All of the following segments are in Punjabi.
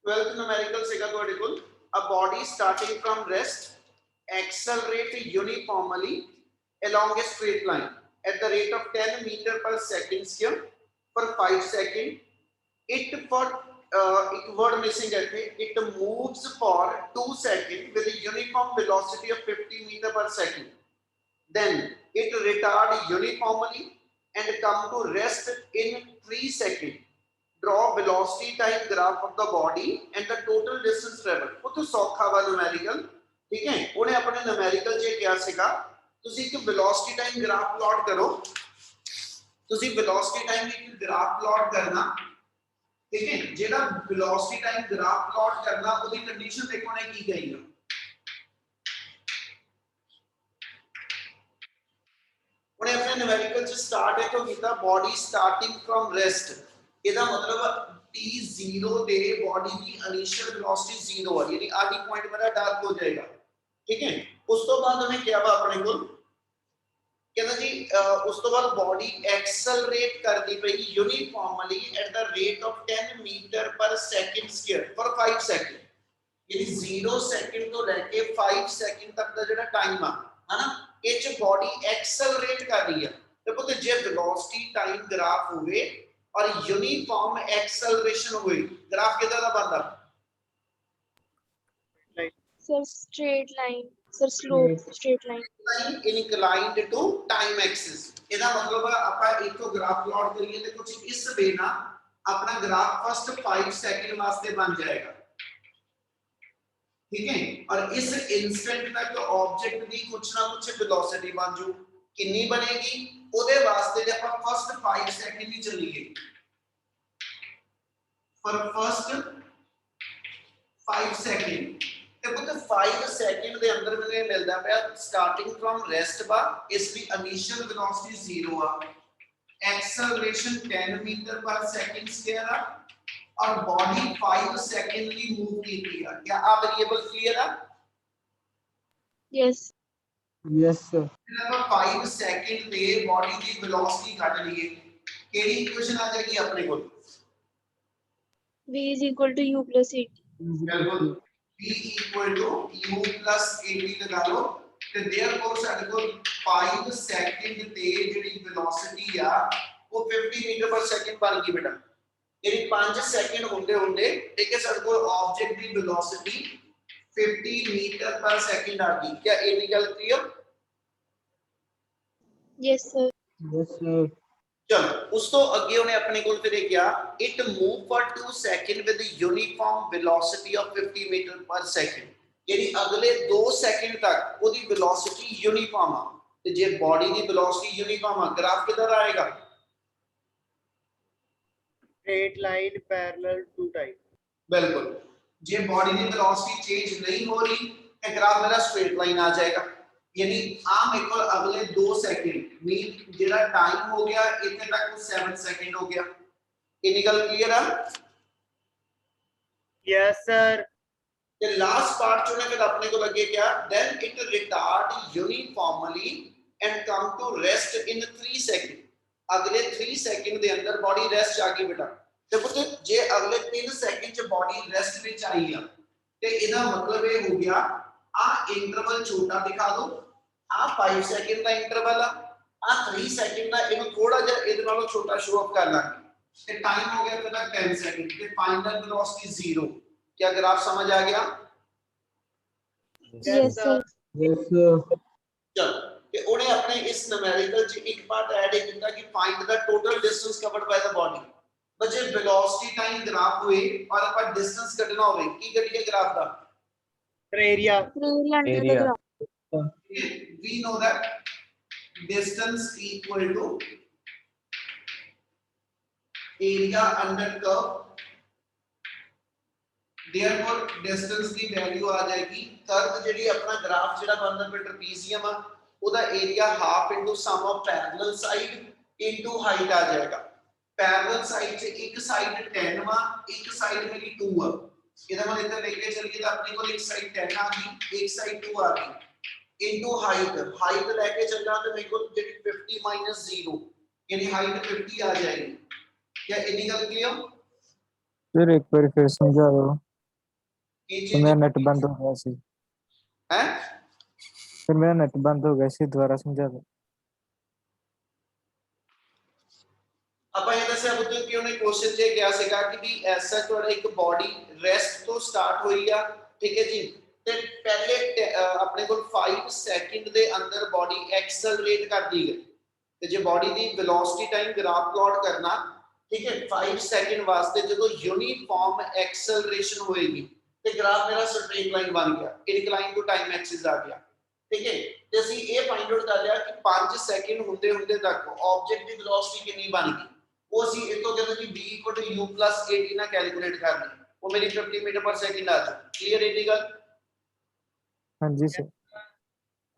12th numerical ਸੀਗਾ ਤੁਹਾਡੇ ਕੋਲ a body starting from rest accelerate uniformly along a straight line at the rate of 10 meter per second square for 5 seconds it for एक word missing है it moves for 2 seconds with a uniform velocity of 50 meter per second then it retard uniformly and come to rest in 3 seconds draw velocity time graph of the body and the total distance traveled ਉਹ ਤੋਂ ਸੌਖਾ ਵਾ numerical ਠੀਕ ਹੈ ਉਹਨੇ ਆਪਣੇ numerical 'ਚ ਕਿਹਾ ਸੀਗਾ ਤੁਸੀਂ ਇੱਕ velocity time graph plot ਕਰੋ ਤੁਸੀਂ velocity time ਇੱਕ graph plot ਕਰਨਾ ਠੀਕ ਹੈ ਜਿਹੜਾ velocity time graph plot ਕਰਨਾ ਉਹਦੀ ਕੰਡੀਸ਼ਨ ਦੇਖੋ ਨੇ ਕੀ ਕਹੀ ਹੈ ਉਹਨੇ ਆਪਣੇ numerical 'ਚ start ਹੈ ਤੋਂ ਕੀਤਾ body starting from rest ਇਹਦਾ ਮਤਲਬ t0 ਦੇ बॉडी की इनिशियल वेलोसिटी 0 है यानी आधी पॉइंट मेरा डार्क हो जाएगा ठीक है उस तो बाद हमें क्या हुआ अपने को कहना जी उस तो बाद बॉडी एक्सेलरेट कर दी पई uniformly at the rate of 10 meter per second square for 5 second यानी 0 सेकंड तो लेके 5 सेकंड तक का जेड़ा टाइम है ना ਇਹ ਚ बॉडी एक्सेलरेट कर रही है देखो तो जे वेलोसिटी टाइम ग्राफ होवे और यूनिफॉर्म एक्सेलरेशन हुई ग्राफ कितना दा बनदा sir straight line sir slope straight line inclined to time axis ਇਹਦਾ ਮਤਲਬ ਆਪਾਂ ਇਥੋਂ ਗ੍ਰਾਫ ਪਲਾਟ ਕਰੀਏ ਤੇ ਕੁਝ ਇਸ ਵੇ ਨਾਲ ਆਪਣਾ ਗ੍ਰਾਫ ਫਸਟ 5 सेकंड ਵਾਸਤੇ ਬਣ ਜਾਏਗਾ ठीक है और इस इंस्टेंट तक ऑब्जेक्ट की कुछ ना कुछ वेलोसिटी बन जू कितनी बनेगी ओदे वास्ते जे अपन फर्स्ट 5 सेकंड ही चलिए फॉर फर्स्ट 5 सेकंड ते पुत 5 सेकंड दे अंदर मैंने मिलदा पिया स्टार्टिंग फ्रॉम रेस्ट बा इसकी इनिशियल वेलोसिटी 0 आ acceleration 10 meter per second square आ और बॉडी 5 सेकंड की मूव की है क्या आप वेरिएबल क्लियर है यस सर फिर अब 5 सेकंड पे बॉडी की वेलोसिटी काट लिए केडी इक्वेशन आ जाएगी अपने को v = u + 80 बिल्कुल v = u + 80 लगा लो ਤੇ देयरफॉर ਸਾਡੇ ਕੋਲ 5 सेकंड ਤੇ ਜਿਹੜੀ वेलोसिटी ਆ ਉਹ 50 मीटर पर सेकंड बन गई बेटा यानी 5 सेकंड होंदे होंदे ठीक है सर को ऑब्जेक्ट की वेलोसिटी 50 मीटर पर सेकंड आ गई क्या ये निकल क्लियर यस सर चलो उस तो आगे उन्हें अपने को फिर क्या it move for 2 second with uniform velocity of 50 meter per second यानी अगले 2 सेकंड तक ओदी वेलोसिटी यूनिफॉर्म आ ते जे बॉडी दी वेलोसिटी यूनिफॉर्म आ ग्राफ किधर आएगा straight line parallel to time बिल्कुल जे बॉडी की वेलोसिटी चेंज नहीं हो रही तो ग्राफ मेरा स्ट्रेट लाइन आ जाएगा यानी आम एक और अगले 2 सेकंड मीन जेड़ा टाइम हो गया इतने तक 7 सेकंड हो गया ये निकल क्लियर है yes sir the last part जो है फिर अपने को लगे क्या then it retard uniformly and come to rest in 3 second अगले 3 सेकंड ਦੇ ਅੰਦਰ ਬੋਡੀ ਰੈਸਟ ਆ ਗਈ ਬੇਟਾ ਤੇ ਪੁੱਤ ਜੇ ਅਗਲੇ 3 ਸੈਕਿੰਡ ਚ ਬੋਡੀ ਰੈਸਟ ਵਿੱਚ ਆਈ ਆ ਤੇ ਇਹਦਾ ਮਤਲਬ ਇਹ ਹੋ ਗਿਆ ਆ ਇੰਟਰਵਲ ਛੋਟਾ ਦਿਖਾ ਦੋ ਆ 5 ਸੈਕਿੰਡ ਦਾ ਇੰਟਰਵਲ ਆ 3 ਸੈਕਿੰਡ ਦਾ ਇਹਨੂੰ ਥੋੜਾ ਜਿਹਾ ਇਹਦੇ ਨਾਲੋਂ ਛੋਟਾ ਸ਼ੋ ਅਪ ਕਰ ਲਾਂਗੇ ਤੇ ਟਾਈਮ ਹੋ ਗਿਆ ਤੁਹਾਡਾ 10 ਸੈਕਿੰਡ ਤੇ फाइनल वेलोसिटी 0 क्या ग्राफ समझ आ गया यस सर चलो कि उन्हें अपने इस न्यूमेरिकल च एक बात ऐड किया कि find the total distance covered by the body बच्चे वेलोसिटी टाइम ग्राफ हुए और अपन डिस्टेंस कटना होवे की कटिए ग्राफ का area area we know that distance equal to area under curve therefore distance की वैल्यू आ जाएगी कर्व जेडी अपना ग्राफ जेड़ा बनदा पे ट्रेपेजियम आ ओदा area half into sum of parallel side into height आ जाएगा पैरेलल साइड से एक साइड 10 वा एक साइड मेरी 2 आ इधर मैं इधर लेके चलिए तो अपने को एक साइड 10 आ गई एक साइड 2 आ गई इनटू हाइट लेके चलना तो मेरे को जेडी 50 - 0 यानी हाइट 50 आ जाएगी क्या इन्नी गल क्लियर? फिर एक बार फिर समझा दो, की तो चीज मेरा नेट बंद हो गया सी, है? फिर मेरा नेट बंद हो गया सी, दोबारा समझा दो। ਆਪਾਂ ਇਹ ਦੱਸਿਆ ਬੁੱਧੂ ਕਿ ਉਹਨੇ ਕੁਐਸਚਨ 'ਚ ਕਿਹਾ ਸੀਗਾ ਕਿ ਵੀ ਐਸਾ ਤੁਹਾਡਾ ਇੱਕ ਬਾਡੀ ਰੈਸਟ ਤੋਂ ਸਟਾਰਟ ਹੋਈ ਆ, ਠੀਕ ਹੈ ਜੀ, ਤੇ ਪਹਿਲੇ ਆਪਣੇ ਕੋਲ 5 ਸੈਕਿੰਡ ਦੇ ਅੰਦਰ ਬਾਡੀ ਐਕਸਲਰੇਟ ਕਰਦੀ ਹੈ, ਤੇ ਜੇ ਬਾਡੀ ਦੀ ਵੈਲੋਸਿਟੀ ਟਾਈਮ ਗ੍ਰਾਫ ਪਲਾਟ ਕਰਨਾ, ਠੀਕ ਹੈ, 5 ਸੈਕਿੰਡ ਵਾਸਤੇ ਜਦੋਂ ਯੂਨੀਫਾਰਮ ਐਕਸਲਰੇਸ਼ਨ ਹੋਏਗੀ ਤੇ ਗ੍ਰਾਫ ਮੇਰਾ ਸਟ੍ਰੇਟ ਲਾਈਨ ਬਣ ਗਿਆ, ਇਨਕਲਾਈਨ ਟੂ ਟਾਈਮ ਐਕਸਿਸ ਆ ਗਿਆ, ਠੀਕ ਹੈ। ਤੇ ਅਸੀਂ ਇਹ ਫਾਈਂਡ ਆਊਟ ਕਰ ਲਿਆ ਕਿ 5 ਸੈਕਿੰਡ ਹੁੰਦੇ ਹੁੰਦੇ ਤੱਕ ਆਬਜੈਕਟ ਦੀ ਵੈਲੋਸਿਟੀ ਕਿੰਨੀ ਬਣ ਗਈ, ਉਹ ਅਸੀਂ ਇਹ ਤੋਂ ਕਹਿੰਦੇ ਕਿ v = u + 80 ਨਾਲ ਕੈਲਕੂਲੇਟ ਕਰ ਲਈ, ਉਹ ਮੇਰੀ 50 ਮੀਟਰ ਪਰ ਸੈਕਿੰਡ ਆ ਜਾਊ। ਕਲੀਅਰ ਹੈ ਇਹ ਗੱਲ? ਹਾਂਜੀ ਸਰ।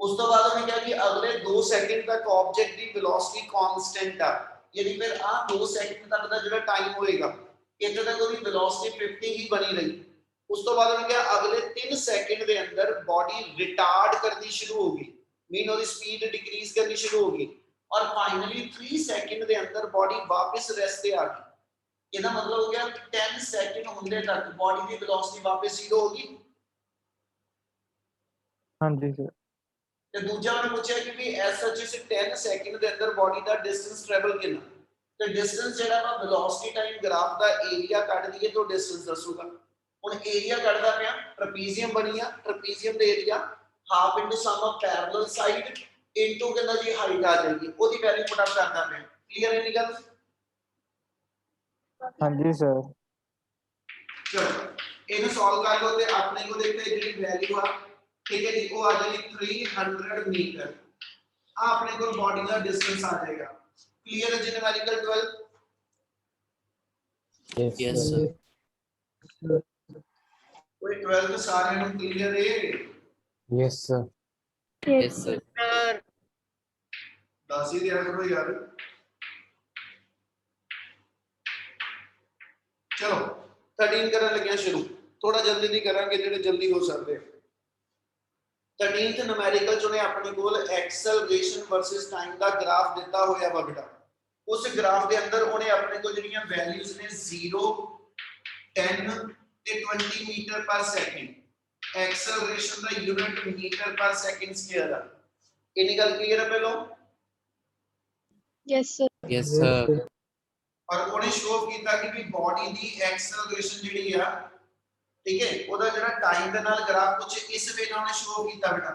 ਉਸ ਤੋਂ ਬਾਅਦ ਉਹਨੇ ਕਿਹਾ ਕਿ ਅਗਲੇ 2 ਸੈਕਿੰਡ ਤੱਕ ਆਬਜੈਕਟ ਦੀ ਵੈਲੋਸਿਟੀ ਕਾਂਸਟੈਂਟ ਆ, ਯਾਨੀ ਫਿਰ ਆ 2 ਸੈਕਿੰਡ ਤੱਕ ਦਾ ਜਿਹੜਾ ਟਾਈਮ ਹੋਏਗਾ ਇੱਥੇ ਤੱਕ ਉਹਦੀ ਵੈਲੋਸਿਟੀ 50 ਹੀ ਬਣੀ ਰਹੀ। ਉਸ ਤੋਂ ਬਾਅਦ ਉਹਨੇ ਕਿਹਾ ਅਗਲੇ 3 ਸੈਕਿੰਡ ਦੇ ਅੰਦਰ ਬਾਡੀ ਰਿਟਾਰਡ ਕਰਨੀ ਸ਼ੁਰੂ ਹੋ ਗਈ, ਮੀਨ ਉਹਦੀ ਸਪੀਡ ਡਿਕਰੀਜ਼ ਕਰਨੀ ਸ਼ੁਰੂ ਹੋ ਗਈ, और फाइनली 3 सेकंड ਦੇ ਅੰਦਰ ਬਾਡੀ ਵਾਪਸ ਰੈਸਟ ਤੇ ਆ ਗਈ। ਇਹਦਾ ਮਤਲਬ ਹੋ ਗਿਆ 10 ਸੈਕਿੰਡ ਹੁੰਦੇ ਤੱਕ ਬਾਡੀ ਦੀ ਵੈਲੋਸਿਟੀ ਵਾਪਸ 0 ਹੋ ਗਈ। ਹਾਂਜੀ ਸਰ। ਤੇ ਦੂਜਾ ਉਹਨੇ ਪੁੱਛਿਆ ਕਿ ਵੀ ਐਸ ਸੱਚ ਇਸ 10 ਸੈਕਿੰਡ ਦੇ ਅੰਦਰ ਬਾਡੀ ਦਾ ਡਿਸਟੈਂਸ ਟਰੈਵਲ ਕਿੰਨਾ, ਤੇ ਡਿਸਟੈਂਸ ਜਿਹੜਾ ਵਾ ਵੈਲੋਸਿਟੀ ਟਾਈਮ ਗ੍ਰਾਫ ਦਾ ਏਰੀਆ ਕੱਢ ਦਈਏ ਤਾਂ ਡਿਸਟੈਂਸ ਦੱਸੂਗਾ। ਹੁਣ ਏਰੀਆ ਕੱਢਦਾ ਪਿਆ, ਟ੍ਰਪੀਜ਼ੀਅਮ ਬਣੀ ਆ, ਟ੍ਰਪੀਜ਼ੀਅਮ ਦੇ area half into sum of parallel side into ਕਹਿੰਦਾ ਜੀ ਹਾਈਟ ਆ ਜਾਏਗੀ, ਉਹਦੀ ਵੈਲਿਊ ਪੁੱਟ ਅਪ ਕਰਦਾ ਪਿਆ। ਕਲੀਅਰ ਹੈ ਇਹ ਗੱਲ? ਹਾਂਜੀ ਸਰ। ਚਲੋ ਇਹਨੂੰ ਸੋਲਵ ਕਰ ਲਓ ਤੇ ਆਪਣੇ ਕੋਲ ਦੇਖੋ ਜਿਹੜੀ ਵੈਲਿਊ ਆ, ਠੀਕ ਹੈ ਜੀ, ਉਹ ਆ ਜਾਏਗੀ 300 ਮੀਟਰ। ਆ ਆਪਣੇ ਕੋਲ ਬਾਡੀ ਦਾ ਡਿਸਟੈਂਸ ਆ ਜਾਏਗਾ। ਕਲੀਅਰ ਹੈ ਜੀ ਨਿਊਮੈਰੀਕਲ 12? Yes, sir. ਕੋਈ 12 ਸਾਰਿਆਂ ਨੂੰ ਕਲੀਅਰ ਹੈ? Yes, sir. Yes. sir. Sir. ਦੱਸ ਹੀ ਦਿਆ ਕਰੋ ਯਾਰ। ਚਲੋ 13 ਕਰਨ ਲੱਗਿਆ ਸ਼ੁਰੂ, ਥੋੜਾ ਜਲਦੀ ਨਹੀਂ ਕਰਾਂਗੇ ਜਿਹੜੇ ਜਲਦੀ ਹੋ ਸਕਦੇ। 13th ਨੂਮੈਰੀਕਲ ਚੋਂ ਨੇ ਆਪਣੇ ਕੋਲ ਐਕਸਲਰੇਸ਼ਨ ਵਰਸਸ ਟਾਈਮ ਦਾ ਗ੍ਰਾਫ ਦਿੱਤਾ ਹੋਇਆ ਵਾ ਬੇਟਾ। ਉਸ ਗ੍ਰਾਫ ਦੇ ਅੰਦਰ ਉਹਨੇ ਆਪਣੇ ਕੋਲ ਜਿਹੜੀਆਂ ਵੈਲਿਊਜ਼ ਨੇ 0 10 ਤੇ 20 ਮੀਟਰ ਪਰ ਸੈਕਿੰਡ, ਐਕਸਲਰੇਸ਼ਨ ਦਾ unit metre per second square ਆ। ਇਹਨੀ ਗੱਲ ਕਲੀਅਰ ਹੈ ਪਹਿਲਾਂ? Yes, sir. Yes, sir. और ਉਹਨੇ ਸ਼ੋ ਕੀਤਾ ਕਿ ਵੀ ਬਾਡੀ ਦੀ ਐਕਸਲਰੇਸ਼ਨ ਜਿਹੜੀ ਆ, ਠੀਕ ਹੈ, ਉਹਦਾ ਜਿਹੜਾ ਟਾਈਮ ਦੇ ਨਾਲ ਗ੍ਰਾਫ ਕੁਝ ਇਸ ਵੇ ਨਾਲ ਉਹਨੇ ਸ਼ੋ ਕੀਤਾ ਬੇਟਾ।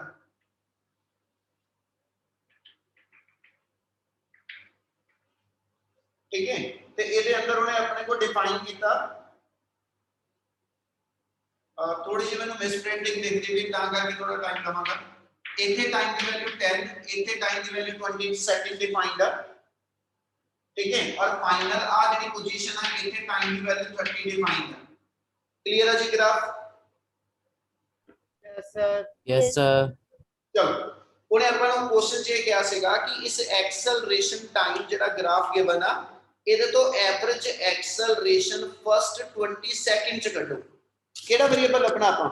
ਠੀਕ ਹੈ, ਤੇ ਇਹਦੇ ਅੰਦਰ ਉਹਨੇ ਆਪਣੇ ਕੋ ਡਿਫਾਈਨ ਕੀਤਾ, ਥੋੜੀ ਜਿਹੀ ਮੈਨੂੰ ਮਿਸਪ੍ਰਿੰਟਿੰਗ ਦਿਖਦੀ ਵੀ ਤਾਂ ਕਰਕੇ ਥੋੜਾ ਟਾਈਮ ਲਵਾਂਗਾ। ਇੱਥੇ ਟਾਈਮ ਦੀ ਵੈਲਿਊ 10, ਇੱਥੇ ਟਾਈਮ ਦੀ ਵੈਲਿਊ 20 ਸੈਕਿੰਡ ਡਿਫਾਈਨਡ ਆ, ठीक है, और फाइनल आ ਜਿਹੜੀ पोजीशन है इथे टाइम की वैल्यू 30 डिफाइंड है। क्लियर है जी graph? Yes, sir. Yes, sir. ਚਲੋ ਉਹਨੇ ਆਪਾਂ ਨੂੰ ਕੁਐਸਚਨ 'ਚ ਇਹ ਕਿਹਾ ਸੀਗਾ ਕਿ ਇਸ ਐਕਸਲਰੇਸ਼ਨ ਟਾਈਮ ਜਿਹੜਾ ਗ੍ਰਾਫ ਗਿਵਨ ਆ, ਇਹਦੇ ਤੋਂ ਐਵਰੇਜ ਐਕਸਲਰੇਸ਼ਨ ਫਰਸਟ 20 ਸੈਕਿੰਡ 'ਚ ਕੱਢੋ। ਕਿਹੜਾ ਵੇਰੀਏਬਲ ਲੱਭਣਾ ਆਪਾਂ?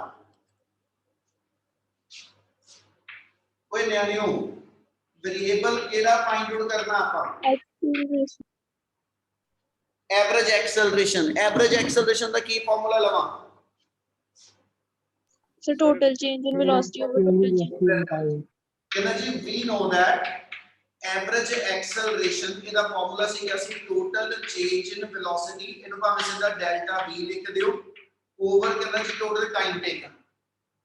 ਕੋਈ ਨਿਆਣਿਓ ਵੇਰੀਏਬਲ ਕਿਹੜਾ ਫਾਈਂਡ ਆਊਟ ਕਰਨਾ ਆਪਾਂ? Acceleration. Average acceleration. Average acceleration ਦਾ ਕੀ ਫਾਰਮੂਲਾ ਲਵਾਂ? So total change in velocity over total change. ਕਹਿੰਦਾ ਜੀ we know that average acceleration ਇਹਦਾ ਫਾਰਮੂਲਾ ਸੀਗਾ ਸੀ total change in velocity, ਇਹਨੂੰ ਭਾਵੇਂ ਸਿੱਧਾ ਡੈਲਟਾ v ਲਿਖ ਦਿਓ, ਓਵਰ ਕਹਿੰਦਾ ਜੀ total time taken।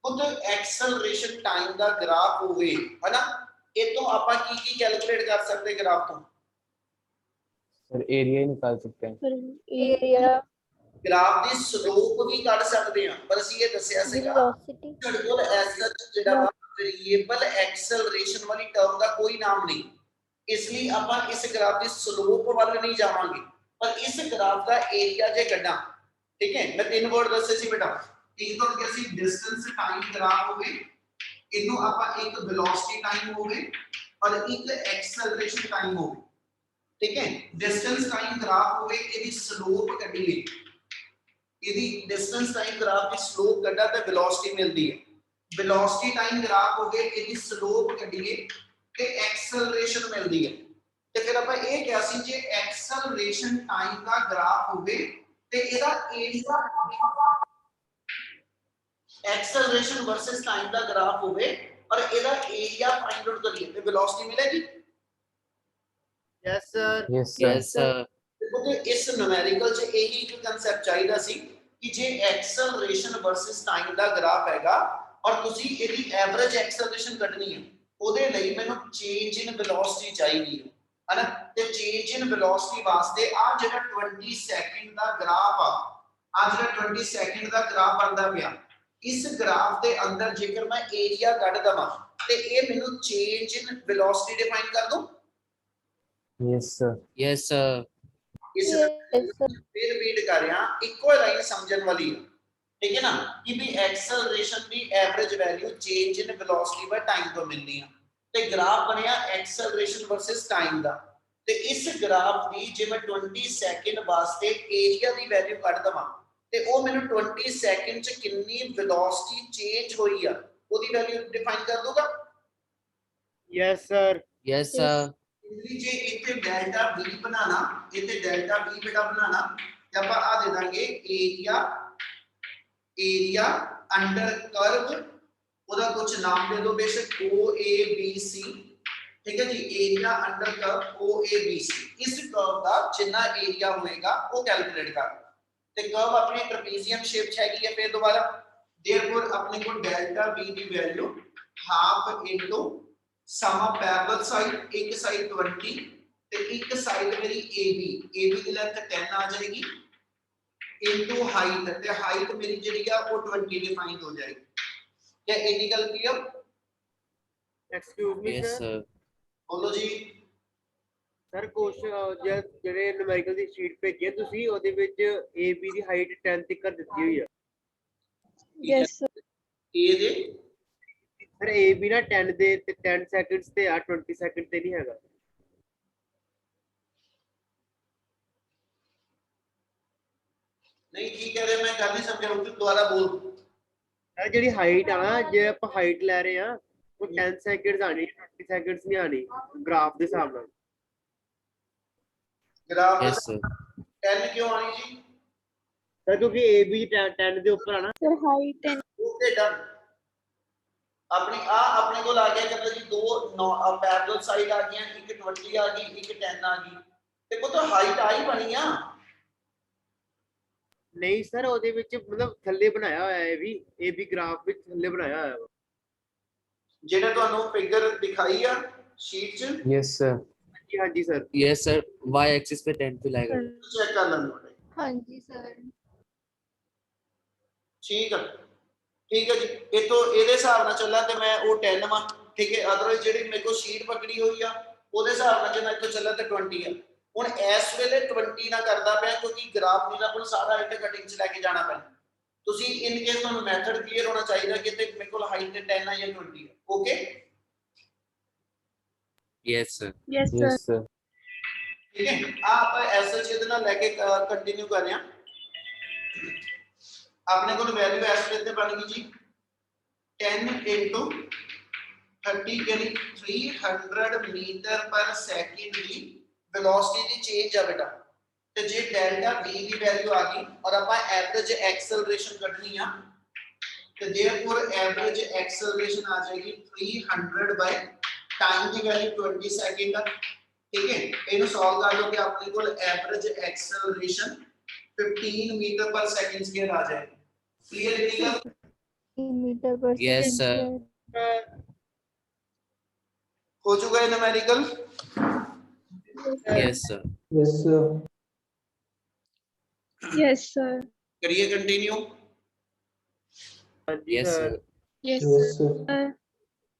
ਖੁਦ ਐਕਸਲਰੇਸ਼ਨ ਟਾਈਮ ਦਾ ਗ੍ਰਾਫ ਹੋਵੇ, ਹਨਾ, ਇਹ ਤੋਂ ਆਪਾਂ ਕੀ ਕੈਲਕੂਲੇਟ ਕਰ ਸਕਦੇ ਗ੍ਰਾਫ ਤੋਂ? सर एरिया ही निकाल सकते हैं। Area. ਗ੍ਰਾਫ ਦੀ ਸਲੋਪ ਵੀ ਕੱਢ ਸਕਦੇ ਆ, ਪਰ ਅਸੀਂ ਇਹ ਦੱਸਿਆ ਸੀਗਾ Velocity. ਸਾਡੇ ਕੋਲ ਐਸਾ ਜਿਹੜਾ ਵੇਰੀਏਬਲ ਐਕਸਲਰੇਸ਼ਨ ਵਾਲੀ ਟਰਮ ਦਾ ਕੋਈ ਨਾਮ ਨਹੀਂ, ਇਸ ਲਈ ਆਪਾਂ ਇਸ ਗ੍ਰਾਫ ਦੀ ਸਲੋਪ ਵੱਲ ਨਹੀਂ ਜਾਵਾਂਗੇ, ਪਰ ਇਸ ਗ੍ਰਾਫ ਦਾ ਏਰੀਆ ਜੇ ਕੱਢਾਂ, ਠੀਕ ਹੈ। ਮੈਂ ਤਿੰਨ ਵਰਡ ਦੱਸੇ ਸੀ ਬੇਟਾ, ਇੱਕ ਤਾਂ ਕਿ ਅਸੀਂ ਡਿਸਟੈਂਸ ਟਾਈਮ ਗ੍ਰਾਫ ਹੋਵੇ, ਇਹਨੂੰ ਆਪਾਂ ਇੱਕ ਵੈਲੋਸਿਟੀ ਟਾਈਮ ਹੋਵੇ ਔਰ ਇੱਕ ਐਕਸਲਰੇਸ਼ਨ ਟਾਈਮ ਹੋਵੇ, ठीक है। डिस्टेंस टाइम ग्राफ होवे, ਇਹਦੀ ਸਲੋਪ ਕੱਢੀਏ, ਇਹਦੀ डिस्टेंस टाइम ग्राफ ਦੀ ਸਲੋਪ ਕੱਢਾ ਤਾਂ ਵੈਲੋਸਿਟੀ ਮਿਲਦੀ ਹੈ। ਵੈਲੋਸਿਟੀ ਟਾਈਮ ਗ੍ਰਾਫ ਹੋਵੇ, ਇਹਦੀ ਸਲੋਪ ਕੱਢੀਏ ਤੇ ਐਕਸਲਰੇਸ਼ਨ ਮਿਲਦੀ ਹੈ। ਤੇ ਫਿਰ ਆਪਾਂ ਇਹ ਕਿਹਾ ਸੀ ਜੇ ਐਕਸਲਰੇਸ਼ਨ ਟਾਈਮ ਦਾ ਗ੍ਰਾਫ ਹੋਵੇ ਤੇ ਇਹਦਾ ਏਰੀਆ एक्सेलरेशन वर्सेस टाइम का ग्राफ होवे और ਇਹਦਾ ਏਰੀਆ ਫਾइंड आउट करिए ਤੇ वेलोसिटी मिलेगी। Yes sir. Yes, sir. Yes, sir. देखो ਤੇ ਇਸ ਨੂਮੈਰੀਕਲ ਚ ਇਹੀ ਇੱਕ ਕਨਸੈਪਟ ਚਾਹੀਦਾ ਸੀ ਕਿ ਜੇ ਐਕਸਲਰੇਸ਼ਨ ਵਰਸਸ ਟਾਈਮ ਦਾ ਗ੍ਰਾਫ ਹੈਗਾ ਔਰ ਤੁਸੀਂ ਇਹਦੀ ਐਵਰੇਜ ਐਕਸਲਰੇਸ਼ਨ ਕੱਢਣੀ ਹੈ ਉਹਦੇ ਲਈ ਮੈਨੂੰ ਚੇਂਜ ਇਨ ਵੈਲੋਸਿਟੀ ਚਾਹੀਦੀ ਹੈ ਹਨਾ। ਤੇ ਚੇਂਜ ਇਨ ਵੈਲੋਸਿਟੀ ਵਾਸਤੇ ਆ ਜਿਹੜਾ 20 ਸੈਕਿੰਡ ਦਾ ਗ੍ਰਾਫ ਆ ਜਿਹੜਾ 20 ਸੈਕਿੰਡ ਦਾ ਗ੍ਰਾਫ ਆਂਦਾ ਪਿਆ इस ग्राफ के अंदर जेकर मैं एरिया कट दवा ते ये menu change in velocity define कर दूं। Yes, sir. Yes, sir. इस Yes, sir. फिर रीड कर रहा इको लाइन समझन वाली है ठीक है ना कि भी acceleration the average value change in velocity by time तो मिलनी है ते ग्राफ बनया एक्सेलरेशन वर्सेस टाइम दा ते इस ग्राफ दी जे मैं 20 सेकंड वास्ते एरिया दी वैल्यू कट दवा ਤੇ ਉਹ ਮੈਨੂੰ 20 ਸੈਕਿੰਡ ਚ ਕਿੰਨੀ ਵੈਲੋਸਿਟੀ ਚੇਂਜ ਹੋਈ ਆ ਉਹਦੀ ਵੈਲਿਊ ਡਿਫਾਈਨ ਕਰ ਦੋਗਾ। Yes sir. Yes, sir. ਇਸਲੀ ਜੇ ਇੱਥੇ ਡੈਲਟਾ v ਬਣਾਣਾ ਇੱਥੇ ਡੈਲਟਾ v ਬੇਟਾ ਬਣਾਣਾ ਤੇ ਆਪਾਂ ਆ ਦੇ ਦਾਂਗੇ ਏਰੀਆ ਅੰਡਰ ਕਰਵ ਉਹਦਾ ਕੁਝ ਨਾਮ ਦੇ ਦਿਓ ਬੇਸ਼ੱਕ OABC ਠੀਕ ਹੈ ਜੀ ਏਰੀਆ ਅੰਡਰ ਕਰਵ OABC ਇਸ ਕਰਵ ਦਾ ਜਿੰਨਾ ਏਰੀਆ ਹੋਏਗਾ ਉਹ ਕੈਲਕੂਲੇਟ ਕਰ ਤੇ कर्व अपनी ट्रेपेजियम शेप ਚ ਹੈਗੀ ਹੈ। ਫਿਰ ਦੁਬਾਰਾ देयरफॉर अपने को डेल्टा v ਦੀ value half into sum of parallel side ਇੱਕ ਸਾਈਡ 20 ਤੇ ਇੱਕ ਸਾਈਡ ਮੇਰੀ AB ਦੀ ਲੈਂਥ 10 ਆ ਜਾਏਗੀ ਇਨਟੂ ਹਾਈਟ ਤੇ ਹਾਈਟ ਮੇਰੀ ਜਿਹੜੀ ਆ ਉਹ 20 ਡਿਫਾਈਨ ਹੋ ਜਾਏਗੀ। क्या ਇੰਨੀ ਗੱਲ clear? Excuse me Yes, sir. sir. ਬੋਲੋ ਜੀ। ਸਰ ਕੁਐਸਚਨ ਜਿਹੜੇ ਨੂਮੈਰੀਕਲ ਦੀ ਸ਼ੀਟ ਭੇਜੀ ਹੈ ਤੁਸੀਂ ਉਹਦੇ ਵਿੱਚ AB ਦੀ ਹਾਈਟ 10 ਤੱਕ ਦਿੱਤੀ ਹੋਈ ਹੈ। Yes, sir. A ਦੇ ਸਰ AB ਨਾ 10 ਦੇ ਤੇ 10 ਸੈਕਿੰਡਸ ਤੇ ਆ 20 ਸੈਕਿੰਡ ਤੇ ਨਹੀਂ ਹੈਗਾ। ਨਹੀਂ ਕੀ ਕਹਿ ਰਹੇ ਮੈਂ ਗੱਲ ਨਹੀਂ ਸਮਝਿਆ ਉਹ ਦੁਬਾਰਾ ਬੋਲ। ਸਰ ਜਿਹੜੀ ਹਾਈਟ ਆ ਨਾ ਜੇ ਆਪਾਂ ਹਾਈਟ ਲੈ ਰਹੇ ਆ ਉਹ 10 ਸੈਕਿੰਡਸ ਆਣੀ 20 ਸੈਕਿੰਡਸ ਨਹੀਂ ਆਣੀ ਗ੍ਰਾਫ ਦੇ ਹਿਸਾਬ ਨਾਲ। Graph Yes, sir. 10 क्यों आनी जी? ਸਰ ਕਿਉਂਕਿ AB 10 ਦੇ ਉੱਪਰ ਆਣਾ। Sir, height and okay done. अपने को आ गया कहता जी दो पैरेलल साइड आ गई एक 20 आ गई एक 10 आ गई देखो तो हाइट आ ही बनी आ। ਨਹੀਂ ਸਰ ਉਹਦੇ ਵਿੱਚ ਮਤਲਬ ਥੱਲੇ ਬਣਾਇਆ ਹੋਇਆ ਹੈ ਵੀ AB ਗ੍ਰਾਫ ਵਿੱਚ ਥੱਲੇ ਬਣਾਇਆ ਹੋਇਆ ਹੈ। जेड़ा ਤੁਹਾਨੂੰ ਫਿਗਰ ਦਿਖਾਈ ਆ ਸ਼ੀਟ ਚ Yes, sir. ਜੀ ਹਾਂਜੀ sir. Yes, sir. Y axis पे 10 पे लाएगा। ਚੈੱਕ ਕਰ ਲੈਣਾ ਹਾਂਜੀ sir. ਠੀਕ ਹੈ ਜੀ ਇਹ ਤੋਂ ਇਹਦੇ ਹਿਸਾਬ ਨਾਲ ਚੱਲਾਂ ਤੇ ਮੈਂ ਉਹ 10 ਵਾ ਠੀਕ ਹੈ ਅਦਰਵਾਈਜ਼ ਜਿਹੜੀ ਮੇਰੇ ਕੋਲ ਸ਼ੀਟ ਪਕੜੀ ਹੋਈ ਆ ਉਹਦੇ ਹਿਸਾਬ ਨਾਲ ਜੇ ਮੈਂ ਇੱਥੋਂ ਚੱਲਾਂ ਤੇ 20 ਆ। ਹੁਣ ਇਸ ਵੇਲੇ 20 ਨਾ ਕਰਦਾ ਪਿਆ ਕਿਉਂਕਿ ਗ੍ਰਾਫ ਮੇਰਾ ਕੋਲ ਸਾਰਾ ਇੱਥੇ ਕਟਿੰਗ ਚ ਲੈ ਕੇ ਜਾਣਾ ਪੈਣਾ। ਤੁਸੀਂ ਇਨ ਕੇਸ ਤੁਹਾਨੂੰ ਮੈਥਡ ਕਲੀਅਰ ਹੋਣਾ ਚਾਹੀਦਾ ਕਿ ਤੇ ਮੇਰੇ ਕੋਲ ਹਾਈਟ ਤੇ 10 ਆ ਜਾਂ 20 ਆ। Okay Yes, sir. Yes, sir. Yes, sir. ठीक है आप ऐसे चीज ना लेके कंटिन्यू कर रहे हैं अपने को वैल्यू ऐसे लेते बन गई जी 10 into 30 यानी 300 मीटर पर सेकंड की वेलोसिटी दी चेंज है बेटा ते जे डेल्टा v दी वैल्यू आ गई और अपन एवरेज एक्सेलरेशन कढनी है तो देयरफॉर एवरेज एक्सेलरेशन आ जाएगी 300 बाय टाइम की वैल्यू 20 सेकंड ठीक है इन्हें सॉल्व कर लो कि अपने को average acceleration 15 metre per second square आ जाएगी। क्लियर इतनी meter per Yes, second sir. square. हो चुका है numerical? Yes, sir. Yes, sir. Yes, sir. करिए कंटिन्यू। ਹਾਂਜੀ Yes, sir. sir. Yes, Yes, sir. sir.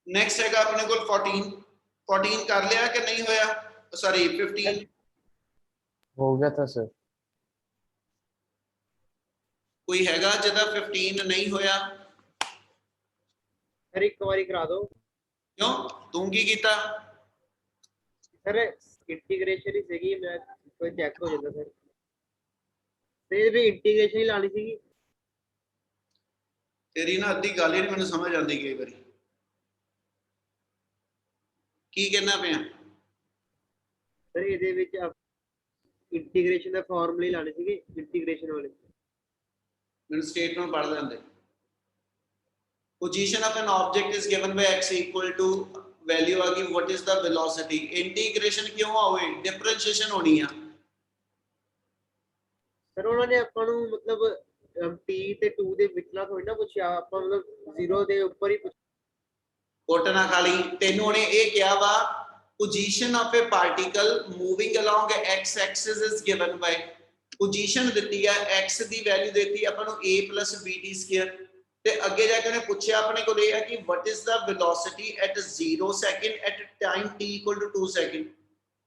Next हैगा अपने को 14 कर लिया कि नहीं होया सॉरी 15 हो गया था सर। कोई हैगा जिदा 15 नहीं होया ਸਰ ਇੱਕ ਵਾਰੀ ਕਰਾ ਦਿਓ। क्यों तू की कीता ਸਰ ਇੰਟੀਗ੍ਰੇਸ਼ਨ ਹੀ ਸੀਗੀ ਮੈਂ ਕੋਈ ਚੈੱਕ ਹੋ ਜਾਂਦਾ ਸਰ ਤੇ ਵੀ ਇੰਟੀਗ੍ਰੇਸ਼ਨ ਹੀ ਲਾਣੀ ਸੀਗੀ। तेरी ना अद्धी गल ही नहीं मैंने समझ आती कई बारी की कहना पिया ਸਰ ਇਹਦੇ ਵਿੱਚ ਇੰਟੀਗ੍ਰੇਸ਼ਨ ਦਾ ਫਾਰਮੂਲਾ ਹੀ ਲਾਣੇ ਸੀਗੇ, ਇੰਟੀਗ੍ਰੇਸ਼ਨ ਵਾਲੇ। ਮੈਨੂੰ ਸਟੇਟਮੈਂਟ ਪੜ੍ਹ ਲੈਂਦੇ। Position of an object is given by x equal to value आ गई what is the velocity, integration क्यों होए, differentiation होनी है। ਸਰ ਉਹਨਾਂ ਨੇ ਆਪਾਂ ਨੂੰ ਮਤਲਬ t ਤੇ 2 ਦੇ ਵਿਚਲਾ ਥੋੜੀ ਨਾ ਪੁੱਛਿਆ, ਆਪਾਂ ਮਤਲਬ 0 ਦੇ ਉੱਪਰ ਹੀ ਕੋਟਨਾ ਖਾਲੀ ਤੈਨੂੰ ਉਹਨੇ ਇਹ ਕਿਹਾ ਵਾ position of a particle moving along x axis is given by position ਦਿੱਤੀ ਆ x ਦੀ ਵੈਲਿਊ ਦਿੱਤੀ ਆਪਾਂ ਨੂੰ a plus bt square ਤੇ ਅੱਗੇ ਜਾ ਕੇ ਉਹਨੇ ਪੁੱਛਿਆ ਆਪਣੇ ਕੋਲ ਇਹ ਆ ਕਿ what is the velocity at 0 second at time t equal to 2 second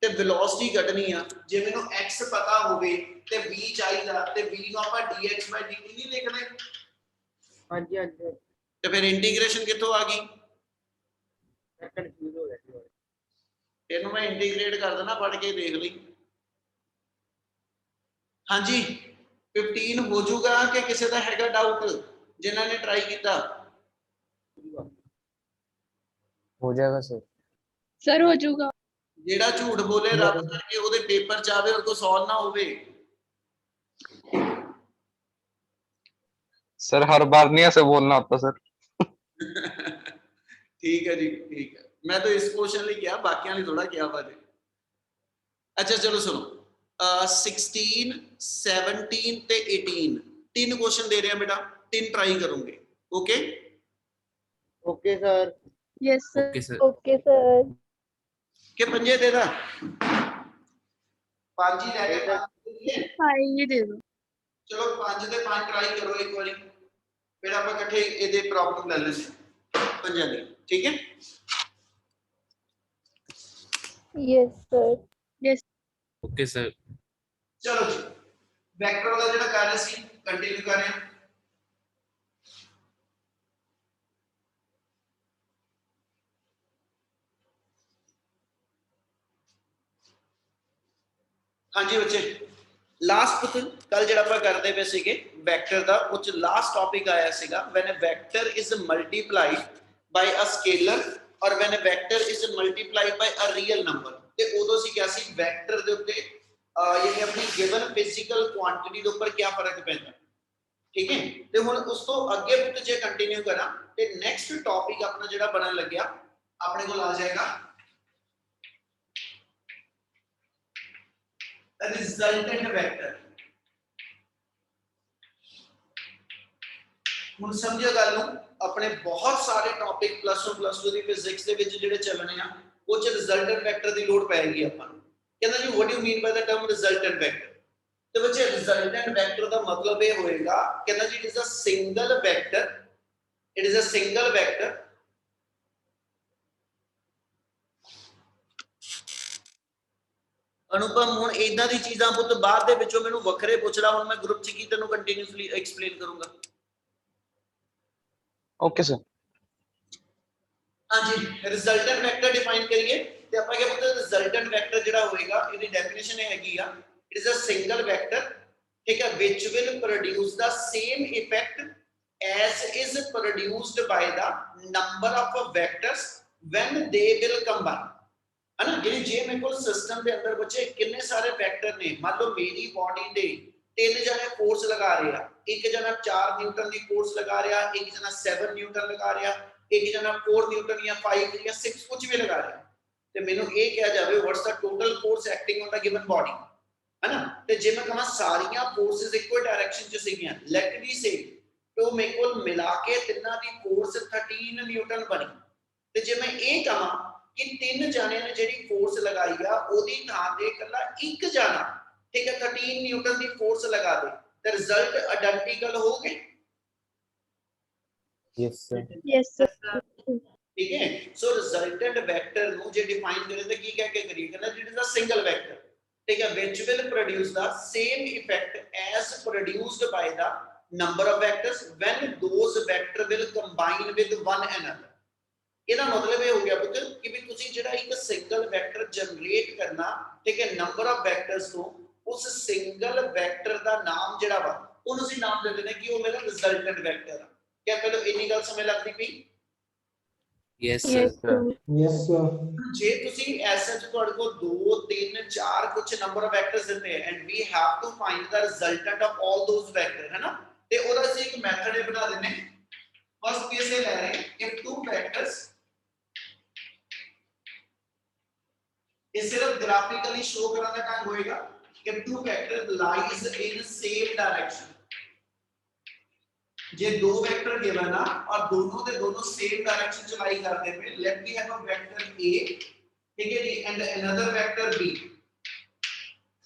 ਤੇ velocity ਕੱਢਣੀ ਆ। ਜੇ ਮੈਨੂੰ x ਪਤਾ ਹੋਵੇ ਤੇ v ਚਾਹੀਦਾ ਤੇ v ਨੂੰ ਆਪਾਂ dx by dt ਨਹੀਂ ਲਿਖਦੇ। ਹਾਂਜੀ ਹਾਂਜੀ ਤੇ ਫਿਰ ਇੰਟੀਗ੍ਰੇਸ਼ਨ ਕਿੱਥੋਂ ਆ ਗਈ? ਮੈਂ ਕਨਫਿਊਜ਼ ਹੋ ਗਿਆ ਸੀ। ਇਹਨੂੰ ਮੈਂ ਇੰਟੀਗ੍ਰੇਟ ਕਰ ਦੇਣਾ, ਪੜ ਕੇ ਦੇਖ ਲਈ। ਹਾਂਜੀ 15 ਹੋ ਜਾਊਗਾ ਕਿ ਕਿਸੇ ਦਾ ਹੈਗਾ ਡਾਊਟ ਜਿਨ੍ਹਾਂ ਨੇ ਟਰਾਈ ਕੀਤਾ? हो जाएगा सर। सर हो जाऊगा। ਜਿਹੜਾ ਝੂਠ ਬੋਲੇ ਰੱਬ ਕਰਕੇ ਉਹਦੇ ਪੇਪਰ ਚ ਆਵੇ ਔਰ ਕੋ ਸॉल्व ਨਾ ਹੋਵੇ। सर हर बार नहीं ऐसे बोलना होता सर। ठीक है जी ठीक है, मैं तो इस क्वेश्चन ਲਈ किया, बाकियां ਲਈ थोड़ा किया ਵਾ जी। अच्छा चलो सुनो 16 17 ਤੇ 18 तीन क्वेश्चन दे रहे हैं बेटा, तीन ट्राई करोगे। Okay okay sir. Yes sir. Okay, sir. Okay sir. के पंजे दे दा पांच ही ले गए। हाय ये दे दो। चलो पांच दे पांच ट्राई करो एक बारी, फिर आप इकट्ठे ਇਹਦੇ प्रॉब्लम ले लेंगे पंजां दी। ठीक है yes sir. Yes. Okay, sir. चलो जी वेक्टर वाला ਜਿਹੜਾ ਕਰ ਰਹੇ ਸੀ ਕੰਟੀਨਿਊ ਕਰ ਰਹੇ ਹਾਂ। ਹਾਂਜੀ ਬੱਚੇ ਲਾਸਟ ਪੁੱਤ ਕੱਲ ਜਿਹੜਾ ਆਪਾਂ ਕਰਦੇ ਪਏ ਸੀਗੇ ਵੈਕਟਰ ਦਾ, ਉਹ ਚ ਲਾਸਟ ਟੌਪਿਕ ਆਇਆ ਸੀਗਾ when a vector is multiplied by a scalar or when a vector is multiplied by a real number ਤੇ ਉਦੋਂ ਅਸੀਂ ਕਿਹਾ ਸੀ ਵੈਕਟਰ ਦੇ ਉੱਤੇ ਯਾਨੀ ਆਪਣੀ ਗਿਵਨ ਫਿਜ਼ੀਕਲ ਕੁਆਂਟੀਟੀ ਦੇ ਉੱਪਰ ਕੀ ਫਰਕ ਪੈਂਦਾ। ਠੀਕ ਹੈ ਤੇ ਹੁਣ ਉਸ ਤੋਂ ਅੱਗੇ ਪੁੱਤ ਜੇ ਕੰਟੀਨਿਊ ਕਰਾਂ ਤੇ ਨੈਕਸਟ ਟੌਪਿਕ ਆਪਣਾ ਜਿਹੜਾ ਬਣਨ ਲੱਗਿਆ ਆਪਣੇ ਕੋਲ ਆ ਜਾਏਗਾ resultant vector। ਹੁਣ ਸਮਝਿਓ ਗੱਲ ਨੂੰ, ਆਪਣੇ ਬਹੁਤ ਸਾਰੇ ਟੌਪਿਕ +1 +2 ਦੀ ਫਿਜ਼ਿਕਸ ਦੇ ਵਿੱਚ ਜਿਹੜੇ ਚੱਲਣੇ ਆ ਉਹ ਚ ਰਿਜ਼ਲਟੈਂਟ ਵੈਕਟਰ ਦੀ ਲੋੜ ਪੈਗੀ ਆਪਾਂ ਨੂੰ। ਕਹਿੰਦਾ ਜੀ what you mean by the term resultant vector? ਤੇ ਬੱਚੇ ਰਿਜ਼ਲਟੈਂਟ ਵੈਕਟਰ ਦਾ ਮਤਲਬ ਇਹ ਹੋਏਗਾ, ਕਹਿੰਦਾ ਜੀ it is a single vector, it is a single vector Anupam ਹੁਣ ਇਦਾਂ ਦੀ ਚੀਜ਼ਾਂ ਪੁੱਤ ਬਾਅਦ ਦੇ ਵਿੱਚੋਂ ਮੈਨੂੰ ਵੱਖਰੇ ਪੁੱਛਦਾ, ਹੁਣ ਮੈਂ ਗਰੁੱਪ ਚ ਕੀ ਤੈਨੂੰ ਕੰਟੀਨਿਊਸਲੀ ਐਕਸਪਲੇਨ ਕਰੂੰਗਾ। Okay sir. ਹਾਂਜੀ ਰਿਜ਼ਲਟੈਂਟ ਵੈਕਟਰ ਡਿਫਾਈਨ ਕਰੀਏ ਤੇ ਆਪਾਂ ਕੀ ਪੁੱਤ ਰਿਜ਼ਲਟੈਂਟ ਵੈਕਟਰ ਜਿਹੜਾ ਹੋਏਗਾ ਇਹਦੀ ਡੈਫੀਨੇਸ਼ਨ ਇਹ ਹੈਗੀ ਆ it is a single vector, ਠੀਕ ਹੈ, which will produce the same effect as is produced by the number of vectors when they will combine। है ना, यानी जे मेरे को सिस्टम के अंदर बच्चे कितने सारे वेक्टर ने, मान लो मेरी बॉडी दे तीन जने फोर्स लगा रहे हैं, एक जना 4 न्यूटन की फोर्स लगा रहा, एक जना 7 न्यूटन लगा रहा, एक जना 4 न्यूटन या 5 या 6 कुछ भी लगा रहा ते मेनू ये कहा जावे what's the total force acting on the given body. है ना, ते जे मैं कहां सारियां फोर्सेस इक्वल डायरेक्शन च सीगियां, लेट मी से तो मेरे को मिला के तिन्ना दी फोर्स 13 न्यूटन बनी ते जे मैं ये कहां कि तीन जाने ने जेडी फोर्स लगाई आ ओदी थां ते कल्ला एक जाना, ठीक है, 13 न्यूटन दी फोर्स लगा दे ते रिजल्ट आइडेंटिकल हो गए। Yes sir. Yes sir. ठीक है, सो रिजल्टेंट वेक्टर नु जे डिफाइन करे तो की कह के करिए, कहना it is a single vector, ठीक है, which will produce the same effect as produced by the number of vectors when those vector will combine with one another। ਇਹਦਾ ਮਤਲਬ ਇਹ ਹੋ ਗਿਆ ਪੁੱਤ ਕਿ ਵੀ ਤੁਸੀਂ ਜਿਹੜਾ ਇੱਕ ਸਿੰਗਲ ਵੈਕਟਰ ਜਨਰੇਟ ਕਰਨਾ, ਠੀਕ ਹੈ, ਨੰਬਰ ਆਫ ਵੈਕਟਰਸ ਤੋਂ ਉਸ ਸਿੰਗਲ ਵੈਕਟਰ ਦਾ ਨਾਮ ਜਿਹੜਾ ਵਾ ਉਹਨੂੰ ਅਸੀਂ ਨਾਮ ਦੇ ਦਿੰਦੇ ਕਿ ਉਹ ਮੇਰਾ ਰਿਜ਼ਲਟੈਂਟ ਵੈਕਟਰ ਆ। ਕਿਆ ਪਹਿਲਾਂ ਇੰਨੀ ਗੱਲ ਸਮਝ ਲੱਗਦੀ ਪਈ? Yes, Yes, sir. sir. ਜੇ ਤੁਸੀਂ ਐਸਾ ਤੁਹਾਡੇ ਕੋਲ 2 3 4 ਕੁਝ ਨੰਬਰ ਆਫ ਵੈਕਟਰਸ ਦਿੰਦੇ ਹੈ and we have to find the resultant of all those vector ਹੈ ਨਾ ਤੇ ਉਹਦਾ ਅਸੀਂ ਇੱਕ ਮੈਥਡ ਹੀ ਬਣਾ ਦਿੰਨੇ ਫਸਟ ਕੇਸ ਇਹ ਲੈ ਰਹੇ ਇਫ ਟੂ ਵੈਕਟਰਸ ਇਹ ਸਿਰਫ ਗ੍ਰਾਫਿਕਲੀ ਸ਼ੋ ਕਰਨ ਦਾ ਢੰਗ ਹੋਏਗਾ if two vectors lies in same direction ਜੇ ਦੋ ਵੈਕਟਰ ਗਿਵਨ ਆ ਔਰ ਦੋਨੋਂ ਦੇ ਦੋਨੋਂ ਸੇਮ ਡਾਇਰੈਕਸ਼ਨ ਚ ਲਾਈ ਕਰਦੇ ਪਏ let me have a vector a ਠੀਕ ਹੈ ਜੀ ਐਂਡ ਅਨਦਰ ਵੈਕਟਰ b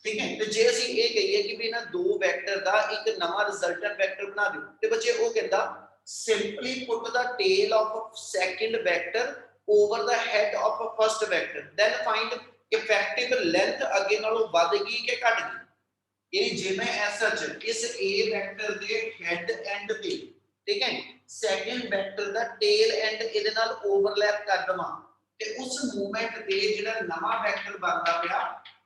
ਠੀਕ ਹੈ ਤੇ ਜੇ ਅਸੀਂ ਇਹ ਕਹੀਏ ਕਿ ਵੀ ਇਹਨਾਂ ਦੋ ਵੈਕਟਰ ਦਾ ਇੱਕ ਨਵਾਂ ਰਿਜ਼ਲਟੈਂਟ ਵੈਕਟਰ ਬਣਾ ਦਿਓ ਤੇ ਬੱਚੇ ਉਹ ਕਹਿੰਦਾ simply put the tail of second vector over the head of a first vector then find effective length ਅੱਗੇ ਨਾਲੋਂ ਵੱਧ ਗਈ ਕਿ ਘਟ ਗਈ ਇਹ ਜੇ ਮੈਂ ਐਸਾ ਚ ਇਸ a ਵੈਕਟਰ ਦੇ ਹੈਡ ਐਂਡ ਤੇ ਠੀਕ ਹੈ second vector the tail and ਇਹਦੇ ਨਾਲ ਓਵਰਲੈਪ ਕਰ ਦਵਾਂ ਤੇ ਉਸ ਮੂਵਮੈਂਟ ਤੇ ਜਿਹੜਾ ਨਵਾਂ ਵੈਕਟਰ ਬਣਦਾ ਪਿਆ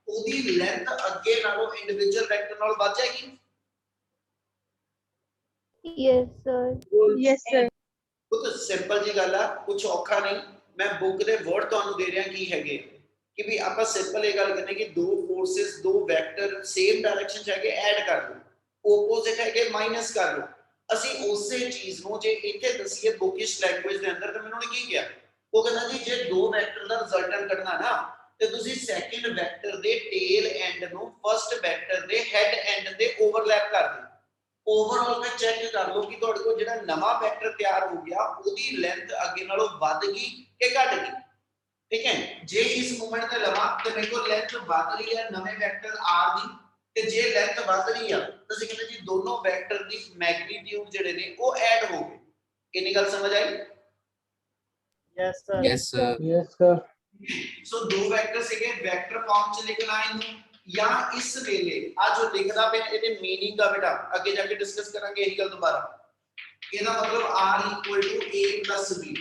ਉਹਦੀ ਲੈਂਥ ਅੱਗੇ ਨਾਲੋਂ ਇੰਡੀਵਿਜੂਅਲ ਵੈਕਟਰ ਨਾਲ ਵੱਧ ਜਾਏਗੀ Yes, sir. Yes, sir. ਬਹੁਤ ਸਿੰਪਲ ਜੀ ਗੱਲ ਆ ਕੁਝ ਔਖਾ ਨਹੀਂ ਮੈਂ ਬੁੱਕ ਦੇ ਵਰਡ ਤੁਹਾਨੂੰ ਦੇ ਰਿਹਾ ਕੀ ਹੈਗੇ ਕਿ ਵੀ ਆਪਾਂ ਸਿੰਪਲ ਇਹ ਗੱਲ ਕਰਨੀ ਕਿ ਦੋ ਫੋਰਸਸ ਦੋ ਵੈਕਟਰ ਸੇਮ ਡਾਇਰੈਕਸ਼ਨ ਚ ਹੈਗੇ ਐਡ ਕਰ ਲਓ ਆਪੋਜ਼ਿਟ ਹੈਗੇ ਮਾਈਨਸ ਕਰ ਲਓ ਅਸੀਂ ਉਸੇ ਚੀਜ਼ ਨੂੰ ਜੇ ਇੱਥੇ ਦਸੀਏ ਬੁਕਿਸ਼ ਲੈਂਗੁਏਜ ਦੇ ਅੰਦਰ ਤਾਂ ਮੈਨੂੰ ਉਹਨੇ ਕੀ ਕਿਹਾ ਉਹ ਕਹਿੰਦਾ ਜੀ ਜੇ ਦੋ ਵੈਕਟਰ ਦਾ ਰਿਜ਼ਲਟੈਂਟ ਕੱਢਣਾ ਨਾ ਤੇ ਤੁਸੀਂ ਸੈਕੰਡ ਵੈਕਟਰ ਦੇ ਟੇਲ ਐਂਡ ਨੂੰ ਫਰਸਟ ਵੈਕਟਰ ਦੇ ਹੈਡ ਐਂਡ ਤੇ ਓਵਰਲੈਪ ਕਰ ਦਿਓ ਓਵਰਆਲ ਮੈਂ ਚੈੱਕ ਕਰ ਲਓ ਕਿ ਤੁਹਾਡੇ ਕੋਲ ਜਿਹੜਾ ਨਵਾਂ ਵੈਕਟਰ ਤਿਆਰ ਹੋ ਗਿਆ ਉਹਦੀ ਲੈਂਥ ਅੱਗੇ ਨਾਲੋਂ ਵੱਧ ਗਈ ਕਿ ਘਟ ਗਈ ਠੀਕ ਹੈ ਜੇ ਇਸ ਮੂਵਮੈਂਟ ਤੇ ਲਵਾਂ ਤੇ ਮੇਰੇ ਕੋਲ ਲੈਂਥ ਵੱਧ ਰਹੀ ਹੈ ਨਵੇਂ ਵੈਕਟਰ r ਦੀ ਤੇ ਜੇ ਲੈਂਥ ਵੱਧ ਰਹੀ ਆ ਤਾਂ ਅਸੀਂ ਕਹਿੰਦੇ ਜੀ ਦੋਨੋਂ ਵੈਕਟਰ ਦੀ ਮੈਗਨੀਟਿਊਡ ਜਿਹੜੇ ਨੇ ਉਹ ਐਡ ਹੋ ਗਏ ਕਿੰਨੀ ਗੱਲ ਸਮਝ ਆਈ yes sir Yes, sir. Yes, sir. So ਦੋ ਵੈਕਟਰ ਸੀਗੇ ਵੈਕਟਰ ਫਾਰਮ ਚ ਲਿਖਣਾ ਇਹਨੂੰ ਜਾਂ ਇਸ ਵੇਲੇ ਆ ਜੋ ਲਿਖਦਾ ਪਿਆ ਇਹਦੇ ਮੀਨਿੰਗ ਦਾ ਬੇਟਾ ਅੱਗੇ ਜਾ ਕੇ ਡਿਸਕਸ ਕਰਾਂਗੇ ਇਹੀ ਗੱਲ ਦੁਬਾਰਾ ਇਹਦਾ ਮਤਲਬ r a + b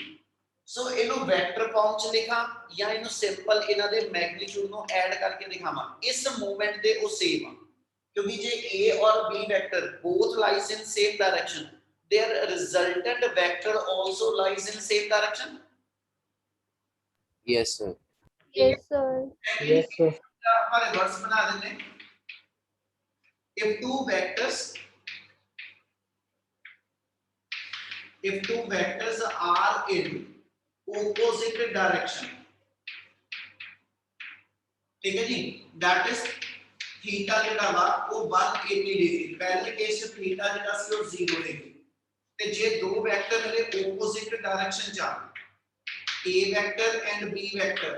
ਸੋ ਇਹਨੂੰ ਵੈਕਟਰ ਫਾਰਮ ਚ ਲਿਖਾਂ ਜਾਂ ਇਹਨੂੰ ਸਿੰਪਲ ਇਹਨਾਂ ਦੇ ਮੈਗਨੀਟਿਊਡ ਨੂੰ ਐਡ ਕਰਕੇ ਦਿਖਾਵਾਂ ਇਸ ਮੂਵਮੈਂਟ ਦੇ ਉਹ ਸੇਮ ਆ ਕਿਉਂਕਿ ਜੇ a ਔਰ b vector both lies in same direction their resultant vector also lies in same direction Yes, sir. Yes, sir. Yes, sir. ਆਪਾਂ ਰਿਵਰਸ ਬਣਾ ਦਿੰਦੇ if two vectors are in opposite direction ठीक है जी that is थीटा ਜਿਹੜਾ ਵਾ ਉਹ 180 ਡਿਗਰੀ ਪਹਿਲੇ ਕੇਸ ਚ ਥੀਟਾ ਜਿਹੜਾ ਸੀ ਉਹ 0 ਡਿਗਰੀ ਤੇ ਜੇ ਦੋ ਵੈਕਟਰ ਮੇਰੇ opposite direction ਚ ਆ a vector and b vector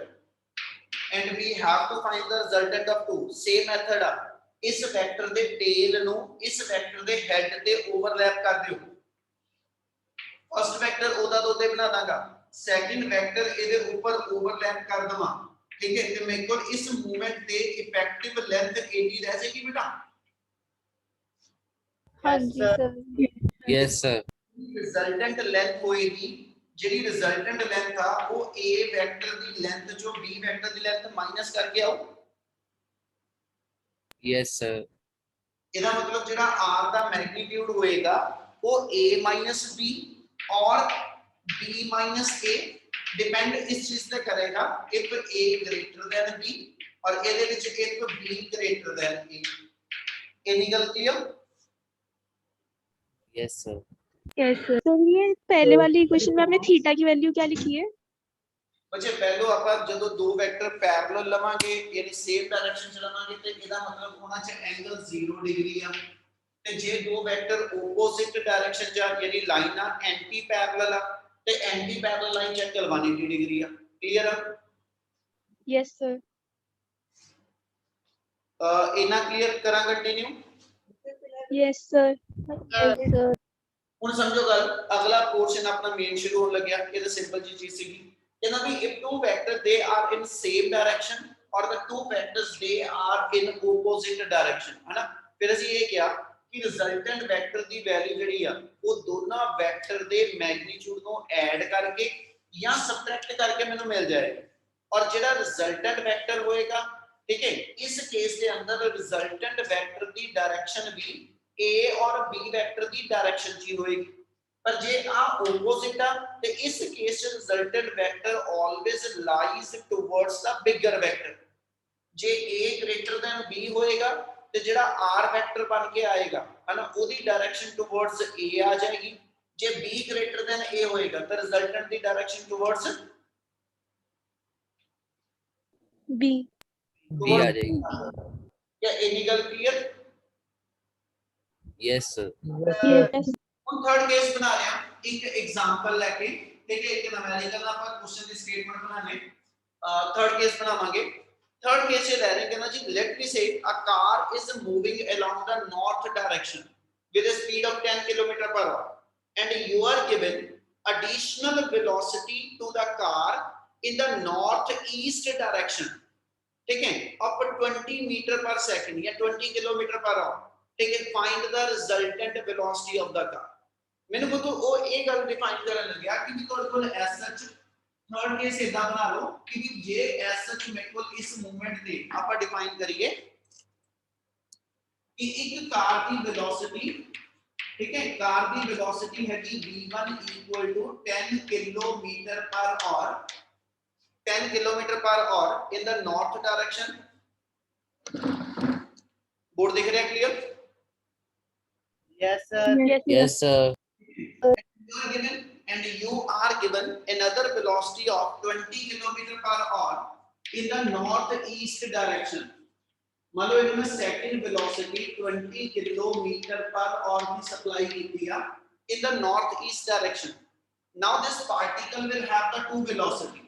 and we have to find the resultant of two same method ਆ ਇਸ ਵੈਕਟਰ ਦੇ ਟੇਲ ਨੂੰ ਇਸ ਵੈਕਟਰ ਦੇ ਹੈਡ ਤੇ ਓਵਰਲੈਪ ਕਰ ਦਿਓ ਫਰਸਟ ਵੈਕਟਰ ਉਹਦਾ ਤੋਂ ਤੇ ਬਣਾ ਦਾਂਗਾ ਸੈਕਿੰਡ ਵੈਕਟਰ ਇਹਦੇ ਉੱਪਰ ਓਵਰਲੈਪ ਕਰ ਦਵਾਂ ਠੀਕ ਹੈ ਤੇ ਮੇਰੇ ਕੋਲ ਇਸ ਮੂਵਮੈਂਟ ਤੇ ਇਫੈਕਟਿਵ ਲੈਂਥ 80 ਰਹਿ ਜਾਏਗੀ ਬੇਟਾ ਹਾਂਜੀ sir. Yes, sir. Resultant length ਹੋਏਗੀ ਜਿਹੜੀ ਰਿਜ਼ਲਟੈਂਟ ਲੈਂਥ ਆ ਉਹ a ਵੈਕਟਰ ਦੀ ਲੈਂਥ ਚੋਂ b ਵੈਕਟਰ ਦੀ ਲੈਂਥ ਮਾਈਨਸ ਕਰਕੇ ਆਓ Yes, sir. ਇਹਦਾ ਮਤਲਬ ਜਿਹੜਾ r ਦਾ ਮੈਗਨੀਟਿਊਡ ਹੋਏਗਾ ਉਹ a b और b a डिपेंड इस चीज पे करेगा if a greater than b और ਇਹਦੇ ਵਿੱਚ if b greater than a इतनी गल clear Yes, sir. Yes, sir. Sir ये पहले वाली इक्वेशन में आपने थीटा की वैल्यू क्या लिखी है? बच्चे पहलो ਆਪਾਂ ਜਦੋਂ ਦੋ ਵੈਕਟਰ ਪੈਰਲਲ ਲਵਾਂਗੇ ਯਾਨੀ ਸੇਮ ਡਾਇਰੈਕਸ਼ਨ ਚ ਲਵਾਂਗੇ ਤੇ ਇਹਦਾ ਮਤਲਬ ਹੋਣਾ ਚ ਐਂਗਲ 0 ਡਿਗਰੀ ਆ ਤੇ ਜੇ ਦੋ ਵੈਕਟਰ ਆਪੋਜ਼ਿਟ ਡਾਇਰੈਕਸ਼ਨ ਚ ਯਾਨੀ ਲਾਈਨ ਆ ਐਂਟੀ ਪੈਰਲਲ ਆ ਤੇ ਐਂਟੀ ਪੈਰਲਲ ਲਾਈਨ ਚ ਐਂਗਲ 180 ਡਿਗਰੀ ਆ ਕਲੀਅਰ ਆ Yes, sir. ਇਹਨਾਂ ਕਲੀਅਰ ਕਰਾਂ continue Yes, sir. Yes, sir. ਹੁਣ ਸਮਝੋ ਗੱਲ ਅਗਲਾ ਪੋਰਸ਼ਨ ਆਪਣਾ ਮੇਨ ਸ਼ੁਰੂ ਹੋਣ ਲੱਗਿਆ ਇਹ ਤਾਂ ਸਿੰਪਲ ਜੀ ਚੀਜ਼ ਸੀਗੀ ਕਹਿੰਦਾ ਵੀ if two vector they are in same direction or the two vectors they are in opposite direction ਹੈ ਨਾ ਫਿਰ ਅਸੀਂ ਇਹ ਕਿਹਾ ਕਿ ਰਿਜ਼ਲਟੈਂਟ ਵੈਕਟਰ ਦੀ ਵੈਲਿਊ ਜਿਹੜੀ ਆ ਉਹ ਦੋਨਾਂ ਵੈਕਟਰ ਦੇ ਮੈਗਨੀਟਿਊਡ ਨੂੰ ਐਡ ਕਰਕੇ ਜਾਂ ਸਬਟ੍ਰੈਕਟ ਕਰਕੇ ਮੈਨੂੰ ਮਿਲ ਜਾਏਗਾ ਔਰ ਜਿਹੜਾ ਰਿਜ਼ਲਟੈਂਟ ਵੈਕਟਰ ਹੋਏਗਾ ਠੀਕ ਹੈ ਇਸ ਕੇਸ ਦੇ ਅੰਦਰ resultant vector the direction we a और b वेक्टर की डायरेक्शन ची होएगी पर जे आ opposite आ ते इस केस च resultant vector always lies towards the bigger vector। J a greater than b होएगा ते जेड़ा r vector बन के आएगा है ना ओदी डायरेक्शन टुवर्ड्स a आ जाएगी। जे b greater than a होएगा तो resultant the direction towards B B आ जाएगी। क्या इतनी गल क्लियर? Yes sir। yes हम थर्ड केस बना रहे हैं एक एग्जांपल लेके ठीक है एक न्यूमेरिकल ना पर क्वेश्चन दी स्टेटमेंट बनाने थर्ड केस बनावांगे। थर्ड केस ये ले रहे हैं ना जी लेट मी से a car is moving along the north direction with a speed of 10 km per hour and you are given additional velocity to the car in the northeast direction ठीक है up 20 मीटर पर सेकंड या 20 किलोमीटर पर आवर ठीक है find the resultant velocity of the car. मैंने को तो वो एक गल डिफाइन करने लग गया कि ਤੁਹਾਡੇ ਕੋਲ ਐਸ ਸੱਚ थर्ड केस इदा बना लो कि जे एस सच मेरे को इस मूवमेंट दे ਆਪਾਂ डिफाइन करिए कि एक कार की वेलोसिटी ठीक है कार की वेलोसिटी है कि v1 10 kilometre per hour 10 kilometre per hour in the north direction. Board दिख रहा है clear? yes sir Yes sir। you are given another velocity of 20 km per hour in the northeast direction। मान लो इन्होंने second velocity 20 kilometre per hour की सप्लाई की थी in the northeast direction। now this particle will have the two velocity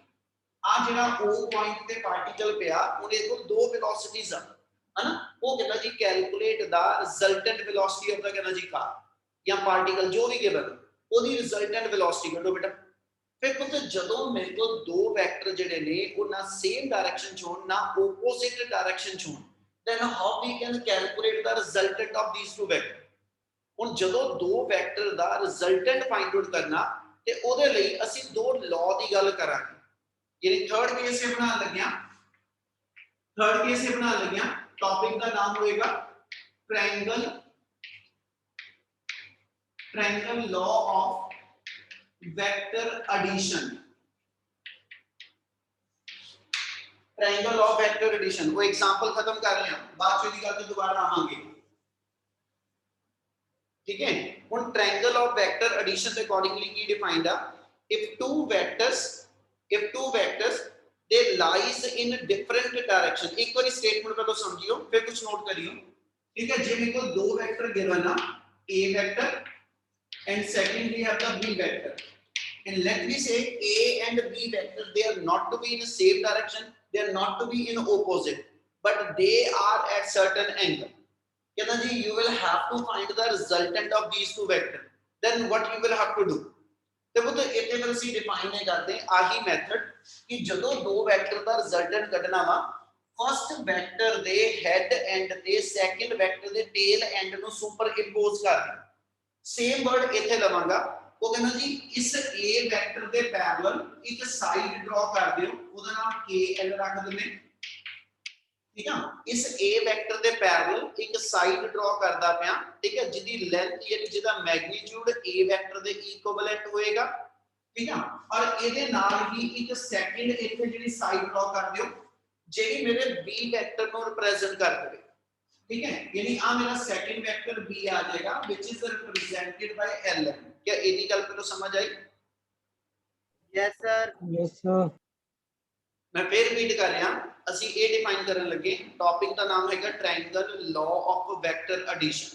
आ जेड़ा O पॉइंट ते पार्टिकल पिया ਉਹਦੇ ਕੋਲ ਦੋ velocities ਆ है ना वो कहना जी calculate the resultant velocity of the कहना जी कार या पार्टिकल जो भी गिवन ओदी रिजल्टेंट वेलोसिटी कढो बेटा। फिर पुੱਤ ਜਦੋਂ ਮੇਰੇ ਕੋਲ ਦੋ ਵੈਕਟਰ ਜਿਹੜੇ ਨੇ ਉਹ ਨਾ ਸੇਮ ਡਾਇਰੈਕਸ਼ਨ ਚ ਹੋਣ ਨਾ ਆਪੋਜ਼ਿਟ ਡਾਇਰੈਕਸ਼ਨ ਚ ਹੋਣ then how we can calculate the resultant of these two vectors। ਹੁਣ ਜਦੋਂ ਦੋ ਵੈਕਟਰ ਦਾ ਰਿਜ਼ਲਟੈਂਟ ਫਾਈਂਡ ਆਊਟ ਕਰਨਾ ਤੇ ਉਹਦੇ ਲਈ ਅਸੀਂ ਦੋ ਲਾਅ ਦੀ ਗੱਲ ਕਰਾਂਗੇ। ਯਾਨੀ ਥਰਡ ਕੇਸ ਇਹ ਬਣਾਉਣ ਲੱਗਿਆ टॉपिक का नाम होएगा triangle law of vector addition. Triangle law of vector addition वो एग्जांपल खत्म कर रहे हैं बाद में निकाल के दोबारा आवांगे ठीक है। ਹੁਣ ट्रायंगल ऑफ वेक्टर एडिशन ਦੇ ਅਕੋਰਡਿੰਗਲੀ ਕੀ ਡਿਫਾਈਨਡ ਆ if two vectors they lies in different direction। एक बार स्टेटमेंट पहले समझियो फिर कुछ नोट करियो ठीक है। जे मेरे को दो वेक्टर गिवन है a vector and second we have the b vector and let me say a and b vector they are not to be in the same direction they are not to be in opposite but they are at certain angle कहना जी you will have to find the resultant of these two vectors then what you will have to do ਤੇ ਉਹ ਤਾਂ ਇੱਥੇ ਫਿਰ ਅਸੀਂ ਡਿਫਾਈਨ ਨਹੀਂ ਕਰਦੇ ਆਹੀ ਮੈਥਡ ਕਿ ਜਦੋਂ ਦੋ ਵੈਕਟਰ ਦਾ ਰਿਜ਼ਲਟੈਂਟ ਕੱਢਣਾ ਵਾ ਫਸਟ ਵੈਕਟਰ ਦੇ ਹੈਡ ਐਂਡ ਤੇ ਸੈਕੰਡ ਵੈਕਟਰ ਦੇ ਟੇਲ ਐਂਡ ਨੂੰ ਸੁਪਰ ਇੰਪੋਜ਼ ਕਰ ਦੇਣਾ। ਸੇਮ ਵਰਡ ਇੱਥੇ ਲਵਾਂਗਾ ਉਹ ਕਹਿੰਦਾ ਜੀ ਇਸ A ਵੈਕਟਰ ਦੇ ਪੈਰਲਲ ਇੱਕ ਸਾਈਡ ਡਰਾ ਕਰ ਦਿਓ ਉਹਦਾ ਨਾਮ KL ਰੱਖ ਦਿੰਦੇ ठीक है। इस A वेक्टर ਦੇ ਪੈਰਲਲ ਇੱਕ ਸਾਈਡ ਡਰਾ ਕਰਦਾ ਪਿਆ ਠੀਕ ਹੈ ਜਿਹਦੀ ਲੈਂਥ ਯਾਨੀ ਜਿਹਦਾ ਮੈਗਨੀਟਿਊਡ A ਵੈਕਟਰ ਦੇ ਇਕੁਇਵਲੈਂਟ ਹੋਏਗਾ ਠੀਕ ਹੈ। ਔਰ ਇਹਦੇ ਨਾਲ ਹੀ ਇੱਕ ਸੈਕਿੰਡ ਇੱਥੇ ਜਿਹੜੀ ਸਾਈਡ ਡਰਾ ਕਰ ਦਿਓ ਜਿਹੜੀ ਮੇਰੇ B ਵੈਕਟਰ ਨੂੰ ਰਿਪਰੈਜ਼ੈਂਟ ਕਰ ਦੇਵੇ ठीक है। यानी आ मेरा सेकंड वेक्टर B आ जाएगा which is represented by L। क्या इतनी गल पे तो समझ आई? yes sir yes sir मैं फिर रिपीट कर रहा ਅਸੀਂ ਇਹ ਡਿਫਾਈਨ ਕਰਨ ਲੱਗੇ ਟੌਪਿਕ ਦਾ ਨਾਮ ਹੈਗਾ triangle law of vector addition.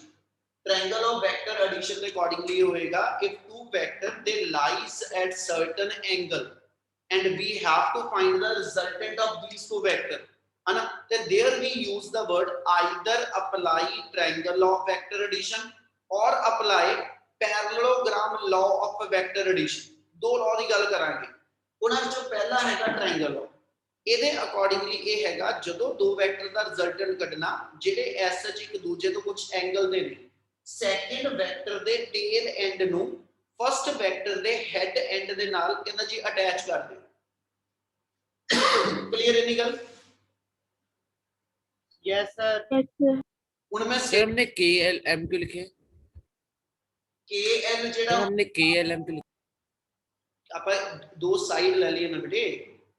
Triangle of vector addition के अकॉर्डिंगली होएगा if two vector they lies at certain angle and we have to find the resultant of these two vector है ना। तो there we use the word either apply triangle law of vector addition or apply parallelogram law of vector addition। दो law ਦੀ ਗੱਲ ਕਰਾਂਗੇ ਉਹਨਾਂ ਵਿੱਚੋਂ ਪਹਿਲਾ ਹੈਗਾ triangle law। ਇਹਦੇ ਅਕੋਰਡਿੰਗਲੀ ਇਹ ਹੈਗਾ ਜਦੋਂ ਦੋ ਵੈਕਟਰ ਦਾ ਰਿਜ਼ਲਟੈਂਟ ਕੱਢਣਾ ਜਿਹੜੇ ਐਸ ਐਚ ਇੱਕ ਦੂਜੇ ਤੋਂ ਕੁਝ ਐਂਗਲ ਦੇ ਨੇ ਸੈਕੰਡ ਵੈਕਟਰ ਦੇ ਟੇਲ ਐਂਡ ਨੂੰ ਫਸਟ ਵੈਕਟਰ ਦੇ ਹੈਡ ਐਂਡ ਦੇ ਨਾਲ ਕਹਿੰਦਾ ਜੀ ਅਟੈਚ ਕਰ ਦਿਓ। ਕਲੀਅਰ ਹੈ ਨੀ ਗੱਲ? yes sir ਹੁਣ ਮੈਂ सर हमने KL M क्यों लिखे? KL सर ਜਿਹੜਾ हमने KLM तो ਆਪਾਂ ਦੋ ਸਾਈਡ ਲੈ ਲਈਏ ਨਾ ਬੇਟੇ,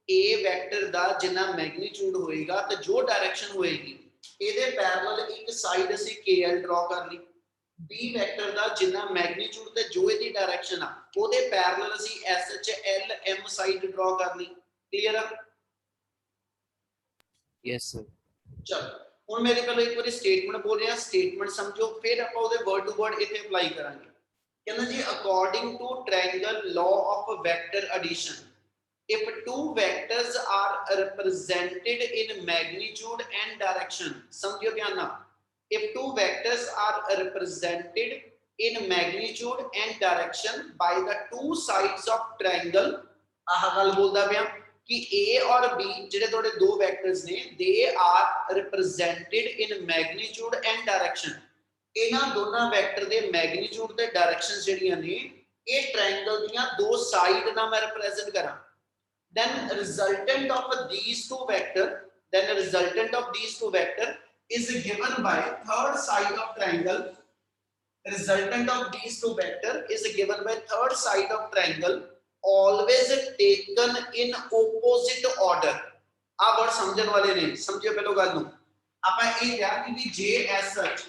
A ਵੈਕਟਰ ਦਾ ਜਿੰਨਾ ਮੈਗਨੀਟਿਊਡ ਹੋਏਗਾ ਤੇ ਜੋ ਡਾਇਰੈਕਸ਼ਨ ਹੋਏਗੀ ਇਹਦੇ ਪੈਰਲਲ ਇੱਕ ਸਾਈਡ ਅਸੀਂ KL ਡਰਾ ਕਰ ਲਈ, B ਵੈਕਟਰ ਦਾ ਜਿੰਨਾ ਮੈਗਨੀਟਿਊਡ ਤੇ ਜੋ ਇਹਦੀ ਡਾਇਰੈਕਸ਼ਨ ਆ ਉਹਦੇ ਪੈਰਲਲ ਅਸੀਂ SHLM ਸਾਈਡ ਡਰਾ ਕਰ ਲਈ। ਕਲੀਅਰ ਆ? Yes sir. ਚਲੋ ਹੁਣ ਮੇਰੇ ਕੋਲ ਇੱਕ ਵਾਰੀ ਸਟੇਟਮੈਂਟ ਬੋਲ ਰਿਹਾ, ਸਟੇਟਮੈਂਟ ਸਮਝੋ, ਫਿਰ ਆਪਾਂ ਉਹਦੇ ਵਰਡ ਟੂ ਵਰਡ ਇੱਥੇ ਅਪਲਾਈ ਕਰਾਂਗੇ। ਕਹਿੰਦਾ ਜੀ according to triangle law of vector addition, if two vectors are represented in magnitude and direction, ਸਮਝਿਓ ਧਿਆਨ ਨਾਲ, if two vectors are represented in magnitude and direction by the two sides of triangle, ਆਹ ਗੱਲ ਬੋਲਦਾ ਪਿਆ ਕਿ A ਔਰ B ਜਿਹੜੇ ਤੁਹਾਡੇ ਦੋ ਵੈਕਟਰਸ ਨੇ, they are represented in magnitude and direction, ਇਹਨਾਂ ਦੋਨਾਂ ਵੈਕਟਰ ਦੇ ਮੈਗਨੀਟਿਊਡ ਤੇ ਡਾਇਰੈਕਸ਼ਨਸ ਜਿਹੜੀਆਂ ਨੇ ਇਹ ਟ੍ਰਾਇੰਗਲ ਦੀਆਂ ਦੋ ਸਾਈਡ ਨਾਲ ਮੈਂ ਰਿਪਰੈਜ਼ੈਂਟ ਕਰਾਂ, then resultant of these two vector is given by third side of triangle, resultant of these two vector is given by third side of triangle always taken in opposite order। ਆ ਵਰਡ ਸਮਝਣ ਵਾਲੇ ਨੇ, ਸਮਝਿਓ ਪਹਿਲਾਂ ਗੱਲ ਨੂੰ। ਆਪਾਂ ਇਹ ਕਿਹਾ ਕਿ ਵੀ ਜੇ as such,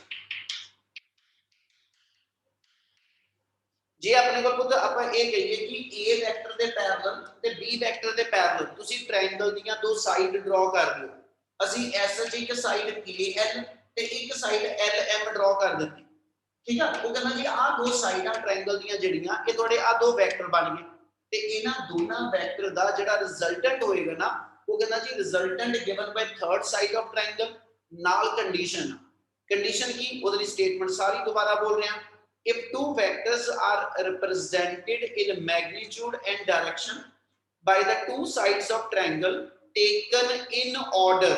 ਜੇ ਆਪਣੇ ਕੋਲ ਪੁੱਤ ਆਪਾਂ ਇਹ ਕਹੀਏ ਕਿ A ਵੈਕਟਰ ਦੇ ਪੈਰਲਲ ਤੇ B ਵੈਕਟਰ ਦੇ ਪੈਰਲਲ ਤੁਸੀਂ ਟ੍ਰਾਇੰਗਲ ਦੀਆਂ ਦੋ ਸਾਈਡ ਡਰਾ ਕਰ ਦਿਓ, ਅਸੀਂ SH ਇੱਕ ਸਾਈਡ KL ਤੇ ਇੱਕ ਸਾਈਡ LM ਡਰਾ ਕਰ ਦਿੱਤੀ, ਠੀਕ ਆ। ਉਹ ਕਹਿੰਦਾ ਜੀ ਆਹ ਦੋ ਸਾਈਡਾਂ ਟ੍ਰਾਇੰਗਲ ਦੀਆਂ ਜਿਹੜੀਆਂ ਇਹ ਤੁਹਾਡੇ ਆ ਦੋ ਵੈਕਟਰ ਬਣ ਗਏ ਤੇ ਇਹਨਾਂ ਦੋਨਾਂ ਵੈਕਟਰ ਦਾ ਜਿਹੜਾ ਰਿਜ਼ਲਟੈਂਟ ਹੋਏਗਾ ਨਾ, ਉਹ ਕਹਿੰਦਾ ਜੀ resultant given by third side of triangle ਨਾਲ ਕੰਡੀਸ਼ਨ ਕੀ, ਉਹਦੀ ਸਟੇਟਮੈਂਟ ਸਾਰੀ ਦੁਬਾਰਾ ਬੋਲ ਰਿਹਾ। If two vectors are represented in magnitude and direction by the two sides of triangle taken in order,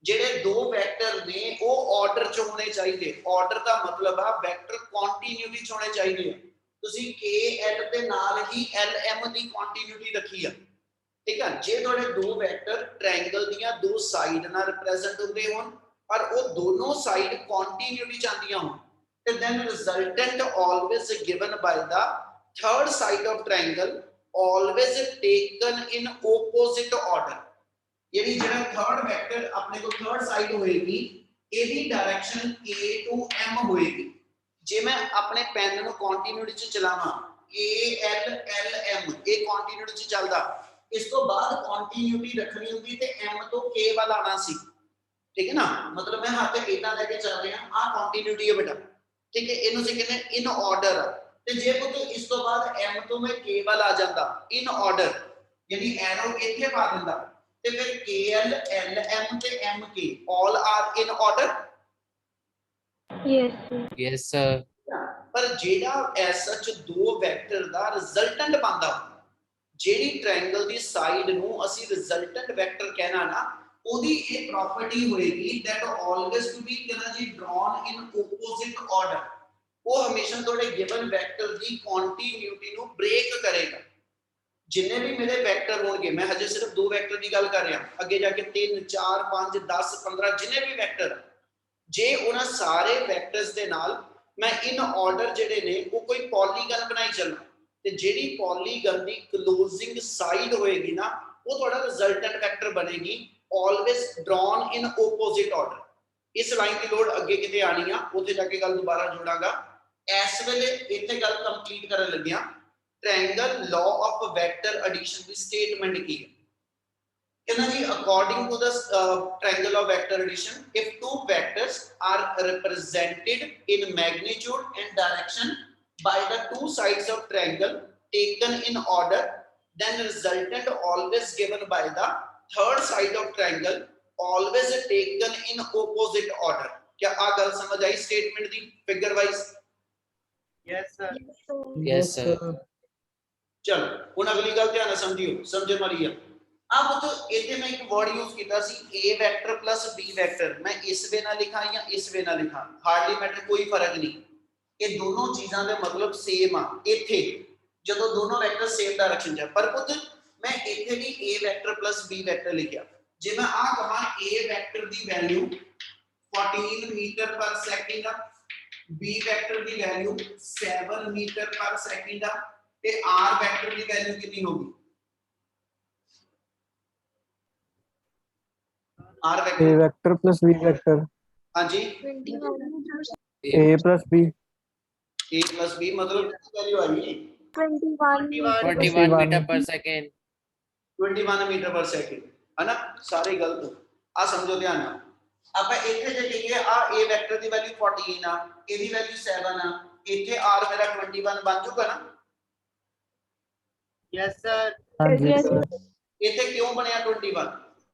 ਜਿਹੜੇ ਦੋ ਵੈਕਟਰ ਨੇ ਉਹ ਆਰਡਰ ਚ ਹੋਣੇ ਚਾਹੀਦੇ। ਆਰਡਰ ਦਾ ਮਤਲਬ ਆ ਵੈਕਟਰ ਕੰਟੀਨਿਊਟੀ ਚ ਹੋਣੇ ਚਾਹੀਦੇ ਆ। ਤੁਸੀਂ KL ਦੇ ਨਾਲ ਹੀ LM ਦੀ ਕੰਟੀਨਿਊਟੀ ਰੱਖੀ ਆ, ਠੀਕ ਆ। ਜੇ ਤੁਹਾਡੇ ਦੋ ਵੈਕਟਰ ਟ੍ਰਾਇੰਗਲ ਦੀਆਂ ਦੋ ਸਾਈਡ ਨਾਲ ਰਿਪਰੈਜ਼ੈਂਟ ਹੁੰਦੇ ਹੋਣ ਪਰ ਉਹ ਦੋਨੋਂ ਸਾਈਡ ਕੰਟੀਨਿਊਟੀ ਚ ਆਉਂਦੀਆਂ ਹੋਣ, then resultant always given by the third side of triangle always taken in opposite order। यानी ਜਿਹੜਾ third vector ਆਪਣੇ ਕੋਲ third side ਹੋਏਗੀ ਇਹਦੀ ਡਾਇਰੈਕਸ਼ਨ K to M ਹੋਏਗੀ। ਜੇ ਮੈਂ ਆਪਣੇ ਪੈਨ ਨੂੰ ਕੰਟੀਨਿਊਟੀ ਚ ਚਲਾਵਾਂ KL LM ਇਹ ਕੰਟੀਨਿਊਟੀ ਚ ਚੱਲਦਾ, ਇਸ ਤੋਂ ਬਾਅਦ ਕੰਟੀਨਿਊਟੀ ਰੱਖਣੀ ਹੁੰਦੀ ਤੇ M ਤੋਂ K ਵੱਲ ਆਣਾ ਸੀ, ਠੀਕ ਹੈ ਨਾ। ਮਤਲਬ ਮੈਂ ਹੱਥ ਇਦਾਂ ਲੈ ਕੇ ਚੱਲ ਰਿਹਾ, ਆਹ ਕੰਟੀਨਿਊਟੀ ਹੈ ਬੇਟਾ, ਠੀਕ ਹੈ। ਇਹਨੂੰ ਅਸੀਂ ਕਹਿੰਦੇ ਇਨ ਆਰਡਰ, ਤੇ ਜੇ ਪੁੱਤ ਇਸ ਤੋਂ ਬਾਅਦ M ਤੋਂ ਮੈਂ K ਵੱਲ ਆ ਜਾਂਦਾ ਇਨ ਆਰਡਰ, ਯਾਨੀ ਐਰੋ ਇੱਥੇ ਪਾ ਦਿੰਦਾ ਤੇ ਫਿਰ KL LM ਤੇ MK all are in order। Yes sir. ਪਰ ਜਿਹੜਾ ਐਸ ਸੱਚ ਦੋ ਵੈਕਟਰ ਦਾ ਰਿਜ਼ਲਟੈਂਟ ਬਣਦਾ, ਜਿਹੜੀ ਟ੍ਰਾਇੰਗਲ ਦੀ ਸਾਈਡ ਨੂੰ ਅਸੀਂ ਰਿਜ਼ਲਟੈਂਟ ਵੈਕਟਰ ਕਹਿਣਾ ਨਾ, ਉਹਦੀ ਇਹ ਪ੍ਰੋਪਰਟੀ ਹੋਏਗੀ that always to be ਕਹਿੰਦਾ ਜੀ drawn in opposite order। ਉਹ ਹਮੇਸ਼ਾ ਤੁਹਾਡੇ ਗਿਵਨ ਵੈਕਟਰ ਦੀ ਕੰਟੀਨਿਊਟੀ ਨੂੰ ਬ੍ਰੇਕ ਕਰੇਗਾ। ਜਿੰਨੇ ਵੀ ਮੇਰੇ ਵੈਕਟਰ ਹੋਣਗੇ, ਮੈਂ ਹਜੇ ਸਿਰਫ ਦੋ ਵੈਕਟਰ ਦੀ ਗੱਲ ਕਰ ਰਿਹਾ, ਅੱਗੇ ਜਾ ਕੇ 3 4 5 10 15 ਜਿੰਨੇ ਵੀ ਵੈਕਟਰ, ਜੇ ਉਹਨਾਂ ਸਾਰੇ ਵੈਕਟਰਸ ਦੇ ਨਾਲ ਮੈਂ ਇਨ ਆਰਡਰ ਜਿਹੜੇ ਨੇ ਉਹ ਕੋਈ ਪੋਲੀਗਨ ਬਣਾਈ ਚੱਲਣਾ, ਤੇ ਜਿਹੜੀ ਪੋਲੀਗਨ ਦੀ ਕਲੋਜ਼ਿੰਗ ਸਾਈਡ ਹੋਏਗੀ ਨਾ ਉਹ ਤੁਹਾਡਾ ਰਿਜ਼ਲਟੈਂਟ ਵੈਕਟਰ ਬਣੇਗੀ always drawn in opposite order। ਇਸ ਲਾਈਨ ਦੀ ਲੋੜ ਅੱਗੇ ਕਿਤੇ ਆਣੀ ਆ, ਉੱਥੇ ਜਾ ਕੇ ਗੱਲ ਦੁਬਾਰਾ ਜੋੜਾਂਗਾ। ਇਸ ਵੇਲੇ ਇੱਥੇ ਗੱਲ ਕੰਪਲੀਟ ਕਰਨ ਲੱਗਿਆ triangle law of vector addition ਦੀ ਸਟੇਟਮੈਂਟ ਕੀ ਹੈ। ਕਹਿੰਦਾ ਜੀ according to the triangle of vector addition, if two vectors are represented in magnitude and direction by the two sides of triangle taken in order, then resultant always given by the third side of triangle always taken in opposite order। क्या आ गल समझ आई स्टेटमेंट दी figure wise? Yes sir. Yes sir. चलो हुन अगली गल ध्यान ਨਾਲ समझियो, समझे वाली है। अब तो इथे मैं एक वर्ड यूज किया सी A vector plus B vector, मैं इस वे ना लिखा या इस वे ना लिखा, हार्डली मैटर, कोई फर्क नहीं। ये दोनों चीज़ां दे मतलब सेम आ। इथे जदों दोनों वेक्टर सेम डायरेक्शन च, पर पुत मैं इथे भी A vector plus B vector लिखा, जे मैं आ कहां A वेक्टर दी वैल्यू 14 मीटर पर सेकंड आ, b ਵੈਕਟਰ ਦੀ ਵੈਲਿਊ 7 ਮੀਟਰ ਪਰ ਸੈਕਿੰਡ ਆ ਤੇ r ਵੈਕਟਰ ਦੀ ਵੈਲਿਊ ਕਿੰਨੀ ਹੋਗੀ r A vector vector plus B vector. ਹਾਂਜੀ 21 A plus B. a plus b मतलब कितनी वैल्यू आ रही है 21 21 meter per second. 21 metre per second है ना सारे गलत आ समझो ध्यान ਨਾਲ ਆਪਾਂ ਇੱਥੇ ਜੇ ਕਹੀਏ ਆ a ਵੈਕਟਰ ਦੀ ਵੈਲਿਊ 14 ਆ ਇਹਦੀ ਵੈਲਿਊ 7 ਆ ਇੱਥੇ r ਮੇਰਾ 21 ਬਣ ਜਾਊਗਾ ਨਾ यस सर हाँ जी Yes. sir. ਇੱਥੇ ਕਿਉਂ ਬਣਿਆ 21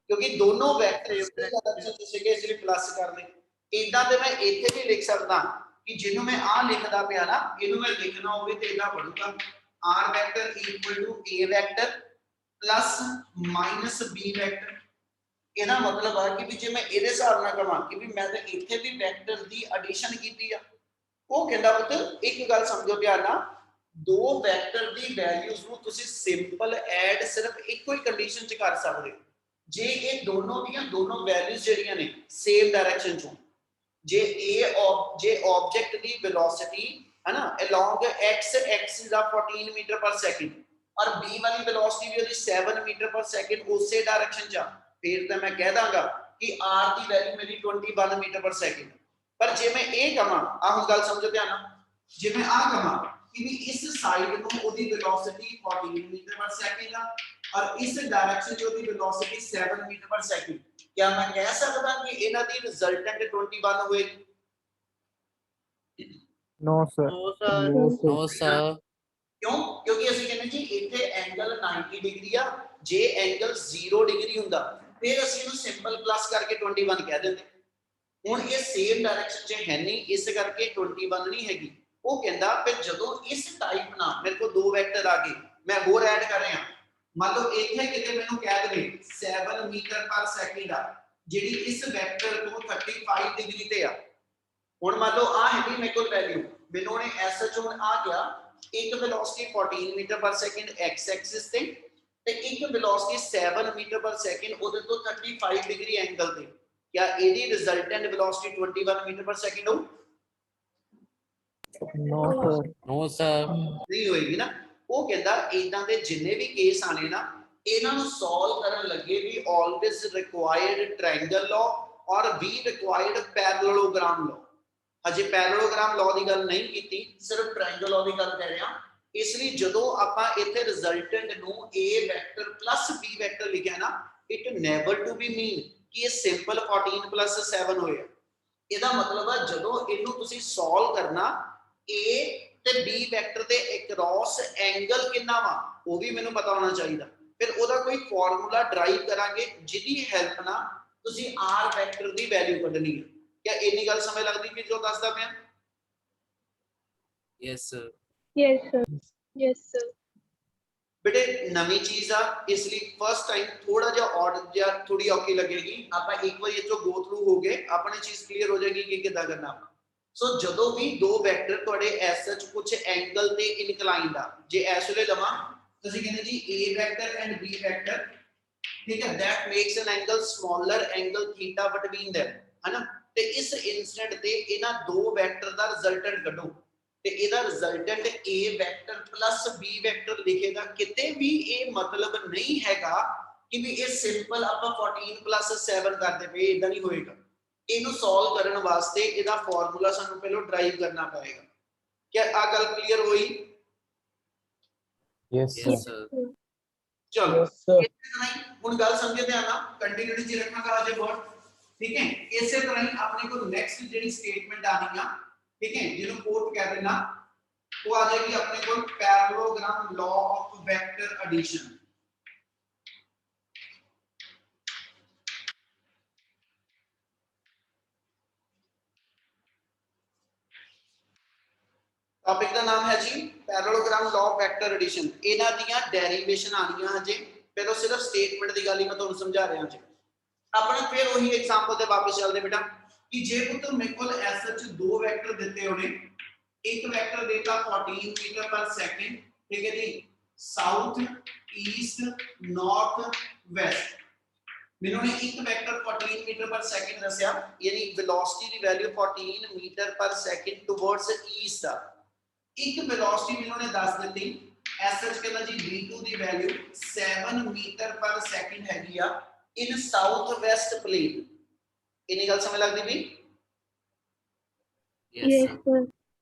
ਕਿਉਂਕਿ ਦੋਨੋਂ ਵੈਕਟਰ ਇਸ ਡਾਇਰੈਕਸ਼ਨ ਚ ਸੀਗੇ ਇਸ ਲਈ ਪਲੱਸ ਕਰ ਲਏ ਇਦਾਂ ਤੇ ਮੈਂ ਇੱਥੇ ਵੀ ਲਿਖ ਸਕਦਾ ਕਿ ਜਿਹਨੂੰ ਮੈਂ ਆ ਲਿਖਦਾ ਪਿਆ ਨਾ ਇਹਨੂੰ ਮੈਂ ਲਿਖਣਾ ਹੋਵੇ ਤੇ ਇਦਾਂ ਬਣੂਗਾ r vector equal to a vector plus minus b vector ਇਹਦਾ ਮਤਲਬ ਆ ਕਿ ਵੀ ਜੇ ਮੈਂ ਇਹਦੇ ਹਿਸਾਬ ਨਾਲ ਕਹਾਂ ਕਿ ਵੀ ਮੈਂ ਤਾਂ ਇੱਥੇ ਵੀ ਵੈਕਟਰ ਦੀ ਐਡੀਸ਼ਨ ਕੀਤੀ ਆ ਉਹ ਕਹਿੰਦਾ ਪੁੱਤ ਇੱਕ ਗੱਲ ਸਮਝੋ ਧਿਆਨ ਨਾਲ ਦੋ ਵੈਕਟਰ ਦੀ ਵੈਲਿਊਜ਼ ਨੂੰ ਤੁਸੀਂ ਸਿੰਪਲ ਐਡ ਸਿਰਫ ਇੱਕੋ ਹੀ ਕੰਡੀਸ਼ਨ 'ਚ ਕਰ ਸਕਦੇ ਹੋ ਜੇ ਇਹ ਦੋਨੋਂ ਦੀਆਂ ਦੋਨੋਂ ਵੈਲਿਊਜ਼ ਜਿਹੜੀਆਂ ਨੇ ਸੇਮ ਡਾਇਰੈਕਸ਼ਨ 'ਚੋਂ ਜੇ ਜੇ ਆਬਜੈਕਟ ਦੀ ਵੈਲੋਸਿਟੀ ਹੈ ਨਾ ਅਲੋਂਗ x ਐਕਸਿਸ ਦਾ 14 ਮੀਟਰ ਪਰ ਸੈਕਿੰਡ और b वाली वेलोसिटी भी होती 7 मीटर पर सेकंड उसी डायरेक्शन चा फिर तो मैं कह दांगा कि r की वैल्यू मेरी 21 मीटर पर सेकंड पर जे मैं ए कहां आ हुन गल समझो ध्यान नाल जे मैं आ कहां कि भी इस साइड ਨੂੰ ਉਹਦੀ वेलोसिटी 14 मीटर पर सेकंड ਆ और इस डायरेक्शन 'ਚ ਉਹਦੀ वेलोसिटी 7 मीटर पर सेकंड क्या मैं कह सकदा कि ਇਹਨਾਂ ਦੀ ਰਿਜ਼ਲਟੈਂਟ 21 ਹੋਏਗੀ No sir. No sir No, sir. क्यों क्योंकि ਅਸੀਂ ਕਹਿੰਦੇ ਜੀ ਇੱਥੇ ਐਂਗਲ 90 ਡਿਗਰੀ ਆ ਜੇ ਐਂਗਲ 0 ਡਿਗਰੀ ਹੁੰਦਾ ਫਿਰ ਅਸੀਂ ਇਹਨੂੰ ਸਿੰਪਲ ਪਲੱਸ ਕਰਕੇ 21 ਕਹਿ ਦਿੰਦੇ ਹੁਣ ਇਹ ਸੇਮ ਡਾਇਰੈਕਸ਼ਨ 'ਚ ਹੈ ਨਹੀਂ ਇਸ ਕਰਕੇ 21 ਨਹੀਂ ਹੈਗੀ ਉਹ ਕਹਿੰਦਾ ਫਿਰ ਜਦੋਂ ਇਸ ਟਾਈਪ ਨਾਲ ਮੇਰੇ ਕੋਲ ਦੋ ਵੈਕਟਰ ਆ ਗਏ ਮੈਂ ਹੋਰ ਐਡ ਕਰ ਰਿਹਾ ਮੰਨ ਲਓ ਇੱਥੇ ਕਿਤੇ ਮੈਨੂੰ ਕਹਿ ਦੇਵੇ 7 ਮੀਟਰ ਪਰ ਸੈਕਿੰਡ ਆ ਜਿਹੜੀ ਇਸ ਵੈਕਟਰ ਤੋਂ 35 ਡਿਗਰੀ ਤੇ ਆ ਹੁਣ ਮੰਨ ਲਓ ਆ ਹੈਗੀ ਮੇਰੇ ਕੋਲ ਵੈਲਿਊ ਮੈਨੂੰ ਨੇ ਐਸਐਚ ਹੁਣ ਆ ਗਿਆ एक velocity 14 meter per second x axis ਤੇ ਤੇ ਇੱਕ वेलोसिटी 7 मीटर पर सेकंड ਉਹਦੇ ਤੋਂ 35 ਡਿਗਰੀ ਐਂਗਲ ਤੇ क्या ਇਹਦੀ resultant velocity 21 metre per second ਹੋ No sir. No, sir. ਨਹੀਂ ਹੋਏਗੀ ਨਾ ਉਹ ਕਹਿੰਦਾ ਇਦਾਂ ਦੇ ਜਿੰਨੇ ਵੀ ਕੇਸ ਆਣੇ ਨਾ ਇਹਨਾਂ ਨੂੰ ਸੋਲਵ ਕਰਨ ਲੱਗੇ ਵੀ ਆਲਵੇਜ਼ ਰਿਕੁਆਇਰਡ ਟ੍ਰਾਇੰਗਲ ਲਾਅ ਔਰ ਵੀ ਰਿਕੁਆਇਰਡ ਪੈਰਲਲੋਗ੍ਰਾਮ ਲਾਅ ਅਜੇ ਪੈਰਲਲੋਗ੍ਰਾਮ ਲਾਅ ਦੀ ਗੱਲ ਨਹੀਂ ਕੀਤੀ ਸਿਰਫ ਟ੍ਰਾਇੰਗਲ ਲਾਅ ਦੀ ਗੱਲ ਕਰ ਰਿਹਾ ਇਸ ਲਈ ਜਦੋਂ ਆਪਾਂ ਇੱਥੇ ਰਿਜ਼ਲਟੈਂਟ ਨੂੰ a vector plus b vector ਲਿਖਿਆ ਨਾ ਇਟ ਨੈਵਰ ਟੂ ਬੀ ਮੀਨ ਕਿ ਇਹ ਸਿੰਪਲ 14 ਪਲੱਸ 7 ਹੋਇਆ ਇਹਦਾ ਮਤਲਬ ਆ ਜਦੋਂ ਇਹਨੂੰ ਤੁਸੀਂ ਸੋਲਵ ਕਰਨਾ a ਤੇ b ਵੈਕਟਰ ਦੇ ਅਕ੍ਰੋਸ ਐਂਗਲ ਕਿੰਨਾ ਵਾ ਉਹ ਵੀ ਮੈਨੂੰ ਪਤਾ ਹੋਣਾ ਚਾਹੀਦਾ ਫਿਰ ਉਹਦਾ ਕੋਈ ਫਾਰਮੂਲਾ ਡਰਾਈਵ ਕਰਾਂਗੇ ਜਿਹਦੀ ਹੈਲਪ ਨਾਲ ਤੁਸੀਂ r ਵੈਕਟਰ ਦੀ ਵੈਲਿਊ ਕੱਢਣੀ ਹੈ क्या इन्नी गल समझ लगदी कि जो दसदा पिया Yes, sir. Yes sir. Yes sir. बेटे नवी चीज आ इसलिए फर्स्ट टाइम थोड़ा जा ऑड या थोड़ी औखी लगेगी आपा एक बार ये जो गो थ्रू हो गए अपने चीज क्लियर हो जाएगी कि किदा करना सो जदों भी दो वेक्टर ਤੁਹਾਡੇ ਐਸ ਸੱਚ ਕੁਝ ਐਂਗਲ ਤੇ ਇਨਕਲਾਈਨਡ ਆ ਜੇ ਐਸ ਵੇਲੇ ਲਵਾਂ ਤੁਸੀਂ ਕਹਿੰਦੇ ਜੀ a vector and b vector ठीक है that makes an angle smaller angle theta between them है ना ਤੇ ਇਸ ਇਨਸਟੈਂਟ ਤੇ ਇਹਨਾਂ ਦੋ ਵੈਕਟਰ ਦਾ ਰਿਜ਼ਲਟੈਂਟ ਕੱਢੋ ਤੇ ਇਹਦਾ resultant a vector plus b vector ਲਿਖੇਗਾ ਕਿਤੇ ਵੀ ਇਹ ਮਤਲਬ ਨਹੀਂ ਹੈਗਾ ਕਿ ਵੀ ਇਹ ਸਿੰਪਲ ਆਪਾਂ 14 ਪਲੱਸ 7 ਕਰਦੇ ਪਏ ਇਦਾਂ ਨਹੀਂ ਹੋਏਗਾ ਇਹਨੂੰ ਸੋਲਵ ਕਰਨ ਵਾਸਤੇ ਇਹਦਾ ਫਾਰਮੂਲਾ ਸਾਨੂੰ ਪਹਿਲਾਂ ਡਰਾਈਵ ਕਰਨਾ ਪਏਗਾ ਕੀ ਆ ਗੱਲ ਕਲੀਅਰ ਹੋਈ Yes sir. Yes, sir. ਚਲੋ Yes sir. ਹੁਣ ਗੱਲ ਸਮਝੇ ਧਿਆਨ ਨਾਲ ਕੰਟੀਨਿਊਟੀ ਚ ਰੱਖਾਂਗਾ ਅਜੇ ਵਰਡ ठीक है इसी तरह ही अपने को नेक्स्ट जेडी स्टेटमेंट आनी है ठीक है जिन्हों कोट कह देना वो आ जाएगी अपने को parallelogram law of vector addition topic का नाम है जी parallelogram law of vector addition इना दियां डेरिवेशन आनियां हजे पहले सिर्फ स्टेटमेंट दी गल ही मैं तुहानू समझा रहा जी अपना फिर वही एग्जांपल ते वापस चलदे बेटा कि जे पुत्र मेरे को एस च दो वेक्टर दिते होने एक वेक्टर देता 14 मीटर पर सेकंड ठीक है जी साउथ ईस्ट नॉर्थ वेस्ट ਮੈਨੂੰ ਨੇ ਇੱਕ ਵੈਕਟਰ 14 ਮੀਟਰ ਪਰ ਸੈਕਿੰਡ ਦੱਸਿਆ, ਯਾਨੀ ਵੈਲੋਸਿਟੀ ਦੀ value 14 meter per second towards east ਆ। ਇੱਕ ਵੈਲੋਸਿਟੀ ਮੈਨੂੰ ਨੇ ਦੱਸ ਦਿੱਤੀ, ਐਸਐਚ ਕਹਿੰਦਾ ਜੀ v2 ਦੀ ਵੈਲਿਊ 7 ਮੀਟਰ ਪਰ ਸੈਕਿੰਡ ਹੈਗੀ ਆ ਇਨ ਸਾਊਥ ਵੈਸਟ ਪਲੇਨ। ਇੰਨੀ ਗੱਲ ਸਮਝ ਲੱਗਦੀ ਵੀ? Yes, sir.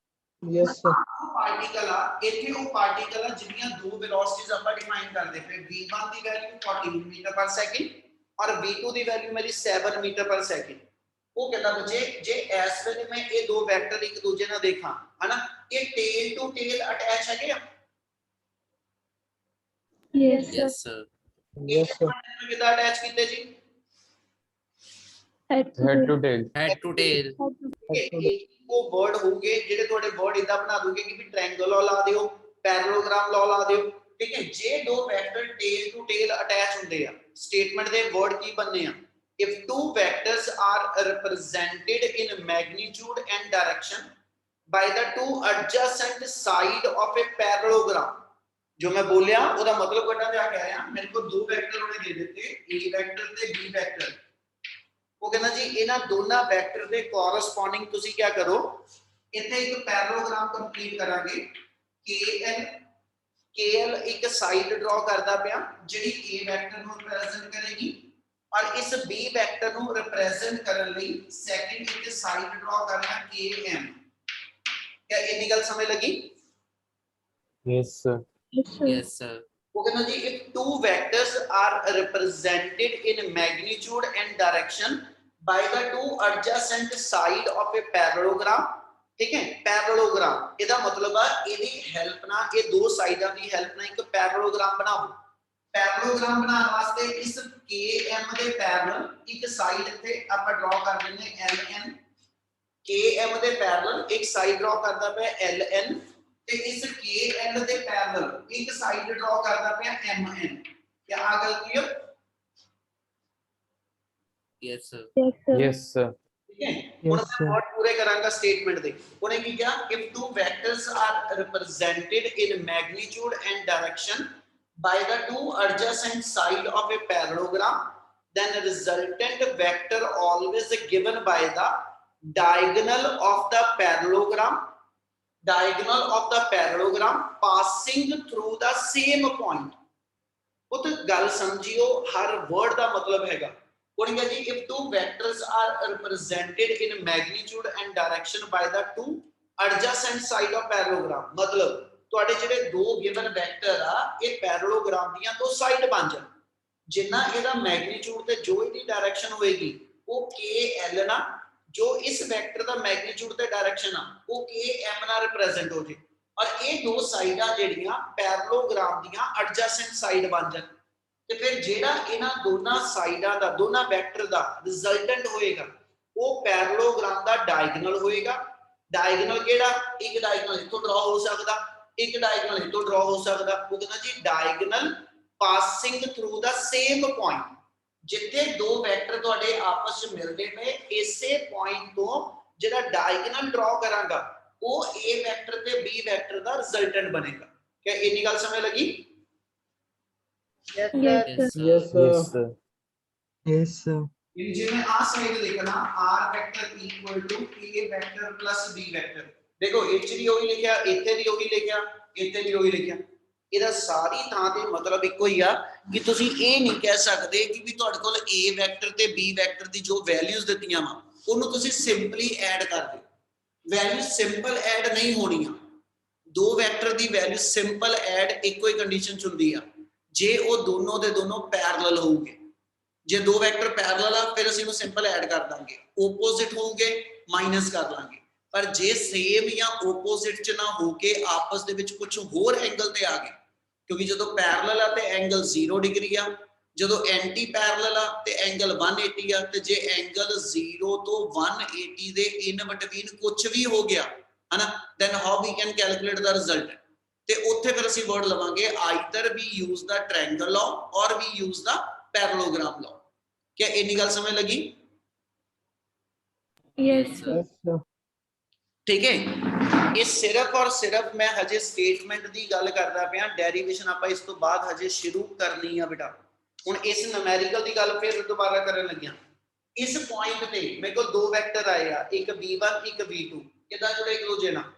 Yes sir particle ਆ ਇੱਥੇ, ਉਹ ਪਾਰਟੀਕਲ ਆ ਜਿਹੜੀਆਂ ਦੋ ਵੈਲੋਸਿਟੀਜ਼ ਆਪਾਂ ਡਿਫਾਈਨ ਕਰਦੇ ਪਏ, v1 ਦੀ ਵੈਲਿਊ 14 ਮੀਟਰ ਪਰ ਸੈਕਿੰਡ ਔਰ v2 ਦੀ ਵੈਲਿਊ ਮੇਰੀ 7 ਮੀਟਰ ਪਰ ਸੈਕਿੰਡ। ਉਹ ਕਹਿੰਦਾ ਬੱਚੇ ਜੇ ਇਸ ਵੇਲੇ ਮੈਂ ਇਹ ਦੋ ਵੈਕਟਰ ਇੱਕ ਦੂਜੇ ਨਾਲ ਦੇਖਾਂ, ਹਨਾ, ਇਹ ਟੇਲ ਟੂ ਟੇਲ ਅਟੈਚ ਹੈਗੇ ਆ। Yes, sir. Yes, sir. Yes sir ਕਿੱਦਾਂ ਅਟੈਚ ਕੀਤੇ ਜੀ? Head to tail. Head to tail. ਉਹ ਵਰਡ ਹੋਊਗੇ ਜਿਹੜੇ ਤੁਹਾਡੇ ਵਰਡ ਇਦਾਂ ਬਣਾ ਦੋਗੇ ਕਿ ਵੀ ਟ੍ਰਾਇੰਗਲ ਲਾ ਲਾ ਦਿਓ, ਪੈਰਲੋਗ੍ਰਾਮ ਲਾ ਦਿਓ, ਠੀਕ ਹੈ। ਜੇ ਦੋ vector tail to tail attach ਹੁੰਦੇ ਆ, ਸਟੇਟਮੈਂਟ ਦੇ ਵਰਡ ਕੀ ਬਣਨੇ ਆ? if two vectors are represented in magnitude and direction by the two adjacent side of a parallelogram। जो मैं बोलिया ਉਹਦਾ ਮਤਲਬ ਕੱਢਣ ਜਾ ਕੇ ਆਇਆ, ਮੇਰੇ ਕੋਲ ਦੋ ਵੈਕਟਰ ਉਹਨੇ ਦੇ ਦਿੱਤੇ, a ਵੈਕਟਰ ਤੇ b ਵੈਕਟਰ। ਉਹ ਕਹਿੰਦਾ ਜੀ ਇਹਨਾਂ ਦੋਨਾਂ ਵੈਕਟਰ ਦੇ ਕੋਰਸਪੋਂਡਿੰਗ ਤੁਸੀਂ ਕੀ ਕਰੋ, ਇੱਥੇ ਇੱਕ ਪੈਰਲੋਗ੍ਰਾਮ ਕੰਪਲੀਟ ਕਰਾਂਗੇ। KL ਇੱਕ ਸਾਈਡ ਡਰਾ ਕਰਦਾ ਪਿਆ ਜਿਹੜੀ a ਵੈਕਟਰ ਨੂੰ ਰਿਪਰੈਜ਼ੈਂਟ ਕਰੇਗੀ ਔਰ ਇਸ b ਵੈਕਟਰ ਨੂੰ ਰਿਪਰੈਜ਼ੈਂਟ ਕਰਨ ਲਈ ਸੈਕਿੰਡ ਇੱਕ ਸਾਈਡ ਡਰਾ ਕਰਨਾ KM। क्या ਇੰਨੀ ਗੱਲ ਸਮਝ ਲੱਗੀ? Yes sir. Yes, sir. ਉਹ ਕਹਿੰਦਾ ਜੀ if two vectors are represented in magnitude and direction by the two adjacent side of a parallelogram, ठीक है। ਪੈਰਲੋਗ੍ਰਾਮ ਇਹਦਾ ਮਤਲਬ ਆ ਇਹਦੀ ਹੈਲਪ ਨਾਲ, ਇਹ ਦੋ ਸਾਈਡਾਂ ਦੀ ਹੈਲਪ ਨਾਲ ਇੱਕ ਪੈਰਲੋਗ੍ਰਾਮ ਬਣਾਓ। ਪੈਰਲੋਗ੍ਰਾਮ ਬਣਾਉਣ ਵਾਸਤੇ ਇਸ KM ਦੇ ਪੈਰਲਲ ਇੱਕ ਸਾਈਡ ਇੱਥੇ ਆਪਾਂ ਡਰਾ ਕਰ ਦਿੰਦੇ LN। KM ਦੇ ਪੈਰਲਲ ਇੱਕ ਸਾਈਡ ਡਰਾ ਕਰਦਾ ਪਿਆ LN ਤੇ ਇਸ KL ਦੇ ਪੈਰਲਲ ਇੱਕ ਸਾਈਡ ਡਰਾ ਕਰਦਾ ਪਿਆ MN। ਕੀ ਆ ਗੱਲ clear? Yes, sir. Yes sir. ठीक है। ਹੁਣ ਮੈਂ ਵਰਡ ਪੂਰੇ ਕਰਾਂਗਾ ਸਟੇਟਮੈਂਟ ਦੇ। ਉਹਨੇ ਕੀ ਕਿਹਾ? if two vectors are represented in magnitude and direction by the two adjacent side of a parallelogram, then resultant vector always given by the diagonal of the parallelogram, diagonal of the parallelogram passing through the same point। ਉਹ ਤਾਂ ਗੱਲ ਸਮਝਿਓ, ਹਰ ਵਰਡ ਦਾ ਮਤਲਬ ਹੈਗਾ। ਉਹਨੇ ਕਿਹਾ ਜੀ if two vectors are represented in magnitude and direction by the two adjacent side of parallelogram, ਮਤਲਬ ਤੁਹਾਡੇ ਜਿਹੜੇ ਦੋ ਗਿਵਨ ਵੈਕਟਰ ਆ ਇਹ ਪੈਰਲੋਗ੍ਰਾਮ ਦੀਆਂ ਦੋ ਸਾਈਡ ਬਣ ਜਾਣ, ਜਿੰਨਾ ਇਹਦਾ ਮੈਗਨੀਟਿਊਡ ਤੇ ਜੋ ਇਹਦੀ ਡਾਇਰੈਕਸ਼ਨ ਹੋਏਗੀ ਉਹ KL ਨਾ, ਜੋ ਇਸ ਵੈਕਟਰ ਦਾ ਮੈਗਨੀਟਿਊਡ ਤੇ ਡਾਇਰੈਕਸ਼ਨ ਆ ਉਹ KM ਨਾਲ ਰਿਪਰੈਜ਼ੈਂਟ ਹੋ ਜੇ ਔਰ ਇਹ ਦੋ ਸਾਈਡਾਂ ਜਿਹੜੀਆਂ ਪੈਰਲੋਗ੍ਰਾਮ ਦੀਆਂ ਐਡਜੈਸੈਂਟ ਸਾਈਡ ਬਣ ਜਾਣ। ਤੇ ਫਿਰ ਜਿਹੜਾ ਇਹਨਾਂ ਦੋਨਾਂ ਸਾਈਡਾਂ ਦਾ, ਦੋਨਾਂ ਵੈਕਟਰ ਦਾ ਰਿਜ਼ਲਟੈਂਟ ਹੋਏਗਾ ਉਹ ਪੈਰਲੋਗ੍ਰਾਮ ਦਾ ਡਾਇਗੋਨਲ ਹੋਏਗਾ। ਡਾਇਗੋਨਲ ਕਿਹੜਾ? ਇੱਕ ਡਾਇਗੋਨਲ ਇੱਥੋਂ ਡਰਾ ਹੋ ਸਕਦਾ, ਇੱਕ ਡਾਇਗੋਨਲ ਇੱਥੋਂ ਡਰਾ ਹੋ ਸਕਦਾ। ਉਹ ਕਹਿੰਦਾ ਜੀ ਡਾਇਗੋਨਲ ਪਾਸਿੰਗ ਥਰੂ ਦਾ ਸੇਮ ਪੁਆਇੰਟ, ਜਿੱਥੇ ਦੋ ਵੈਕਟਰ ਤੁਹਾਡੇ ਆਪਸ ਵਿੱਚ ਮਿਲਦੇ ਪਏ ਇਸੇ ਪੁਆਇੰਟ ਤੋਂ ਜਿਹੜਾ ਡਾਇਗੋਨਲ ਡਰਾ ਕਰਾਂਗਾ ਉਹ A ਵੈਕਟਰ ਤੇ B ਵੈਕਟਰ ਦਾ ਰਿਜ਼ਲਟੈਂਟ ਬਣੇਗਾ। ਕੀ ਇੰਨੀ ਗੱਲ ਸਮਝ ਲੱਗੀ? Yes, sir. Yes yes sir sir. Yes sir जिसमें आ साइड देखना r vector equal to a vector plus b vector. देखो h भी वही लिखा, ਇੱਥੇ ਵੀ ਉਹੀ ਲਿਖਿਆ, ਇੱਥੇ ਵੀ ਉਹੀ ਲਿਖਿਆ। ਇਹਦਾ ਸਾਰੀ ਥਾਂ ਤੇ ਮਤਲਬ ਇੱਕੋ ਹੀ ਆ ਕਿ ਤੁਸੀਂ ਇਹ ਨਹੀਂ ਕਹਿ ਸਕਦੇ ਕਿ ਵੀ ਤੁਹਾਡੇ ਕੋਲ a ਵੈਕਟਰ ਤੇ b ਵੈਕਟਰ ਦੀ ਜੋ ਵੈਲਿਊਜ਼ ਦਿੱਤੀਆਂ ਵਾ ਉਹਨੂੰ ਤੁਸੀਂ ਸਿੰਪਲੀ ਐਡ ਕਰ ਦਿਓ। ਵੈਲਿਊ ਸਿੰਪਲ ਐਡ ਨਹੀਂ ਹੋਣੀਆਂ। ਦੋ ਵੈਕਟਰ ਦੀ ਵੈਲਿਊ ਸਿੰਪਲ ਐਡ ਇੱਕੋ ਹੀ ਕੰਡੀਸ਼ਨ ਚ ਹੁੰਦੀ ਆ ਜੇ ਉਹ ਦੋਨੋਂ ਦੇ ਦੋਨੋਂ ਪੈਰਲਲ ਹੋਊਗੇ। ਜੇ ਦੋ ਵੈਕਟਰ ਪੈਰਲਲ ਆ ਫਿਰ ਅਸੀਂ ਇਹਨੂੰ ਸਿੰਪਲ ਐਡ ਕਰ ਦਾਂਗੇ, ਓਪੋਜ਼ਿਟ ਹੋਊਗੇ ਮਾਈਨਸ ਕਰ ਲਾਂਗੇ। ਪਰ ਜੇ ਸੇਮ ਜਾਂ ਓਪੋਜ਼ਿਟ ਚ ਨਾ ਹੋ ਕੇ ਆਪਸ ਦੇ ਵਿੱਚ ਕੁਝ ਹੋਰ ਐਂਗਲ ਤੇ ਆ ਗਏ, ਕਿਉਂਕਿ ਜਦੋਂ ਪੈਰਲਲ ਆ ਤੇ ਐਂਗਲ 0 ਡਿਗਰੀ ਆ, ਜਦੋਂ ਐਂਟੀ ਪੈਰਲਲ ਆ ਤੇ ਐਂਗਲ 180 ਆ, ਤੇ ਜੇ ਐਂਗਲ 0 ਤੋਂ 180 ਦੇ ਇਨ ਬਿਟਵੀਨ ਕੁਝ ਵੀ ਹੋ ਗਿਆ ਹਨਾ, then how we can calculate the result। ਤੇ ਉੱਥੇ ਫਿਰ ਅਸੀਂ ਵਰਡ ਲਵਾਂਗੇ either we use the triangle law or we use the parallelogram law। क्या ਇੰਨੀ ਗੱਲ ਸਮਝ ਲੱਗੀ? Yes, sir. यस सर ठीक है। ਇਹ ਸਿਰਫ ਔਰ ਸਿਰਫ ਮੈਂ ਹਜੇ ਸਟੇਟਮੈਂਟ ਦੀ ਗੱਲ ਕਰਦਾ ਪਿਆ, ਡੈਰੀਵੇਸ਼ਨ ਆਪਾਂ ਇਸ ਤੋਂ ਬਾਅਦ ਹਜੇ ਸ਼ੁਰੂ ਕਰਨੀ ਆ ਬੇਟਾ। ਹੁਣ ਇਸ ਨੂਮੈਰੀਕਲ ਦੀ ਗੱਲ ਫਿਰ ਦੁਬਾਰਾ ਕਰਨ ਲੱਗਿਆ ਇਸ ਪੁਆਇੰਟ ਤੇ ਮੇਰੇ ਕੋਲ ਦੋ ਵੈਕਟਰ ਆਏ ਆ ਇੱਕ v1 ਇੱਕ v2 ਕਿੱਦਾਂ ਜੁੜੇ ਇੱਕ ਦੂਜੇ ਨਾਲ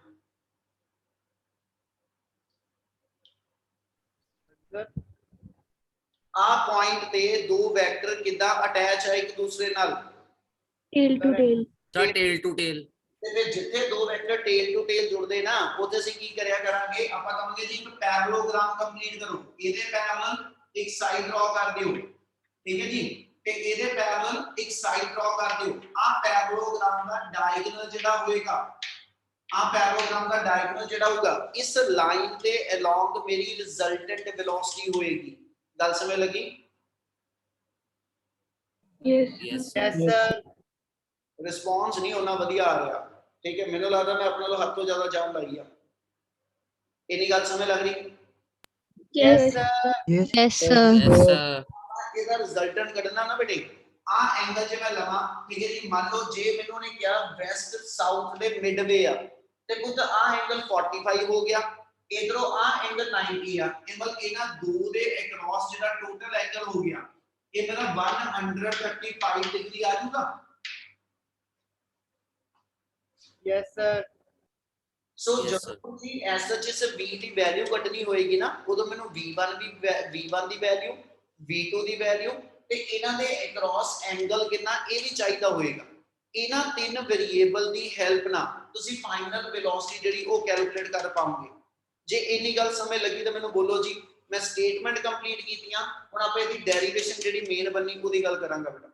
ਆ ਪੁਆਇੰਟ ਤੇ ਦੋ ਵੈਕਟਰ ਕਿੱਦਾਂ ਅਟੈਚ ਹੈ ਇੱਕ ਦੂਸਰੇ ਨਾਲ tail to tail. Sir, tail to tail. ਤੇ ਫਿਰ ਜਿੱਥੇ ਦੋ ਵੈਕਟਰ ਟੇਲ ਟੂ ਟੇਲ ਜੁੜਦੇ ਨਾ ਉੱਥੇ ਅਸੀਂ ਕੀ ਕਰਿਆ ਕਰਾਂਗੇ ਆਪਾਂ ਕਹਾਂਗੇ ਜੀ ਇੱਕ ਪੈਰਲੋਗ੍ਰਾਮ ਕੰਪਲੀਟ ਕਰੋ ਇਹਦੇ ਪੈਰਲਲ ਇੱਕ ਸਾਈਡ ਡਰਾ ਕਰ ਦਿਓ ਠੀਕ ਹੈ ਜੀ ਤੇ ਇਹਦੇ ਪੈਰਲਲ ਇੱਕ ਸਾਈਡ ਡਰਾ ਕਰ ਦਿਓ ਆ ਪੈਰਲੋਗ੍ਰਾਮ ਦਾ ਡਾਇਗੋਨਲ ਜਿਹੜਾ ਹੋਏਗਾ ਆ ਪੈਰਲੋਗ੍ਰਾਮ ਦਾ ਡਾਇਗੋਨਲ ਜਿਹੜਾ ਹੋਊਗਾ ਇਸ ਲਾਈਨ ਦੇ ਅਲੋਂਗ ਮੇਰੀ ਰਿਜ਼ਲਟੈਂਟ ਵੈਲੋਸਿਟੀ ਹੋਏਗੀ ਗੱਲ ਸਮਝ ਲੱਗੀ Yes. Yes, Yes, sir. sir. Response ਨਹੀਂ ਉਹਨਾਂ ਵਧੀਆ ਆ ਰਿਹਾ ਠੀਕ ਹੈ ਮੈਨੂੰ ਲੱਗਦਾ ਮੈਂ ਆਪਣੇ ਨਾਲ ਹੱਥ ਤੋਂ ਜ਼ਿਆਦਾ ਜਾਨ ਲਾਈ ਆ ਇੰਨੀ ਗੱਲ ਸਮਝ ਲੱਗ ਰਹੀ Yes, Yes. sir. Yes, sir. Yes, sir. ਇਹਦਾ ਰਿਜ਼ਲਟੈਂਟ ਕੱਢਣਾ ਨਾ ਬੇਟੇ ਆ ਐਂਗਲ ਜੇ ਮੈਂ ਲਵਾਂ ਠੀਕ ਹੈ ਜੀ ਮੰਨ ਲਓ ਜੇ ਮੈਨੂੰ ਨੇ ਕਿਹਾ ਵੈਸਟ ਸਾਊਥ ਦੇ ਮਿਡਵੇ ਆ ਤੇ ਪੁੱਤ ਆ ਐਂਗਲ 45 ਹੋ ਗਿਆ ਇਧਰੋਂ ਆ ਐਂਗਲ 90 ਆ ਇਹ ਮਤਲਬ ਇਹਨਾਂ ਦੋ ਦੇ ਅਕ੍ਰੋਸ ਜਿਹੜਾ ਟੋਟਲ ਐਂਗਲ ਹੋ ਗਿਆ ਇਹ ਮੇਰਾ 135 ਡਿਗਰੀ ਆ ਜਾਊਗਾ Yes, sir. ਸੋ Yes, ਜਦੋਂ ਤੁਸੀਂ ਐਸ ਸੱਚ ਇਸ v ਦੀ ਵੈਲਿਊ ਕੱਢਣੀ ਹੋਏਗੀ ਨਾ ਉਦੋਂ ਮੈਨੂੰ v1 ਦੀ ਵੈਲਿਊ v2 ਦੀ ਵੈਲਿਊ ਤੇ ਇਹਨਾਂ ਦੇ ਅਕ੍ਰੋਸ ਐਂਗਲ ਕਿੰਨਾ ਇਹ ਵੀ ਚਾਹੀਦਾ ਹੋਏਗਾ ਇਹਨਾਂ ਤਿੰਨ ਵੇਰੀਏਬਲ ਦੀ ਹੈਲਪ ਨਾਲ ਤੁਸੀਂ ਫਾਈਨਲ ਵੈਲੋਸਿਟੀ ਜਿਹੜੀ ਉਹ ਕੈਲਕੂਲੇਟ ਕਰ ਪਾਓਗੇ ਜੇ ਇੰਨੀ ਗੱਲ ਸਮਝ ਲੱਗੀ ਤਾਂ ਮੈਨੂੰ ਬੋਲੋ ਜੀ ਮੈਂ ਸਟੇਟਮੈਂਟ ਕੰਪਲੀਟ ਕੀਤੀਆਂ ਹੁਣ ਆਪਾਂ ਇਹਦੀ ਡੈਰੀਵੇਸ਼ਨ ਜਿਹੜੀ ਮੇਨ ਬਣਨੀ ਉਹਦੀ ਗੱਲ ਕਰਾਂਗਾ ਬੇਟਾ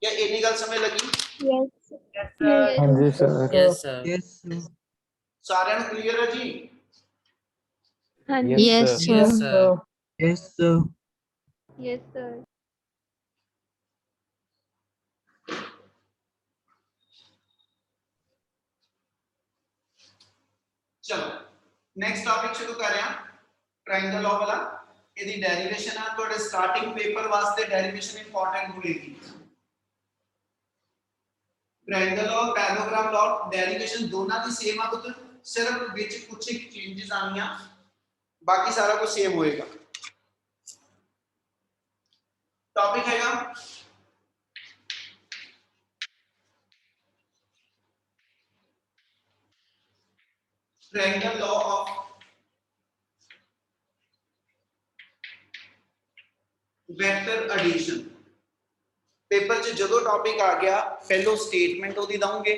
क्या इतनी गल समझ लगी Yes. Yes, sir. हाँ जी sir Yes, sir. Yes, sir. सारे नु क्लियर है जी ਹਾਂਜੀ. Yes, sir. Yes, sir. Yes, sir. Yes, sir. चलो नेक्स्ट टॉपिक शुरू कर रहे हैं ट्रायंगल लॉ वाला ਇਹਦੀ ਡੈਰੀਵੇਸ਼ਨ ਆ ਤੁਹਾਡੇ ਸਟਾਰਟਿੰਗ ਪੇਪਰ ਵਾਸਤੇ ਡੈਰੀਵੇਸ਼ਨ ਇੰਪੋਰਟੈਂਟ ਹੋਏਗੀ triangle law paragraph law derivation दोनों की सेम आ पुत्र सिर्फ विच कुछ एक चेंजेस आनियां बाकी सारा कुछ सेम होएगा टॉपिक हैगा triangle law of vector addition paper च जो टॉपिक आ गया पहलो स्टेटमेंट ओदी दाऊंगे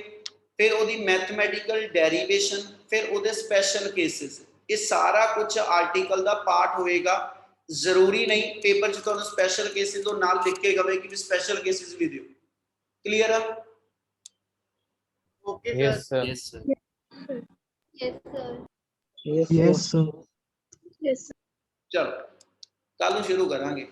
फिर ओदी मैथमेटिकल डेरिवेशन फिर ओदे स्पेशल केसेस ये सारा कुछ आर्टिकल दा पार्ट होएगा जरूरी नहीं पेपर च तुहानू स्पेशल केसेस तो नाल लिख के गवे कि स्पेशल केसेस भी दियो क्लियर है Okay, Yes, sir. sir. Yes, sir. Yes, sir. Yes, sir. Yes, sir. चलो कल शुरू करांगे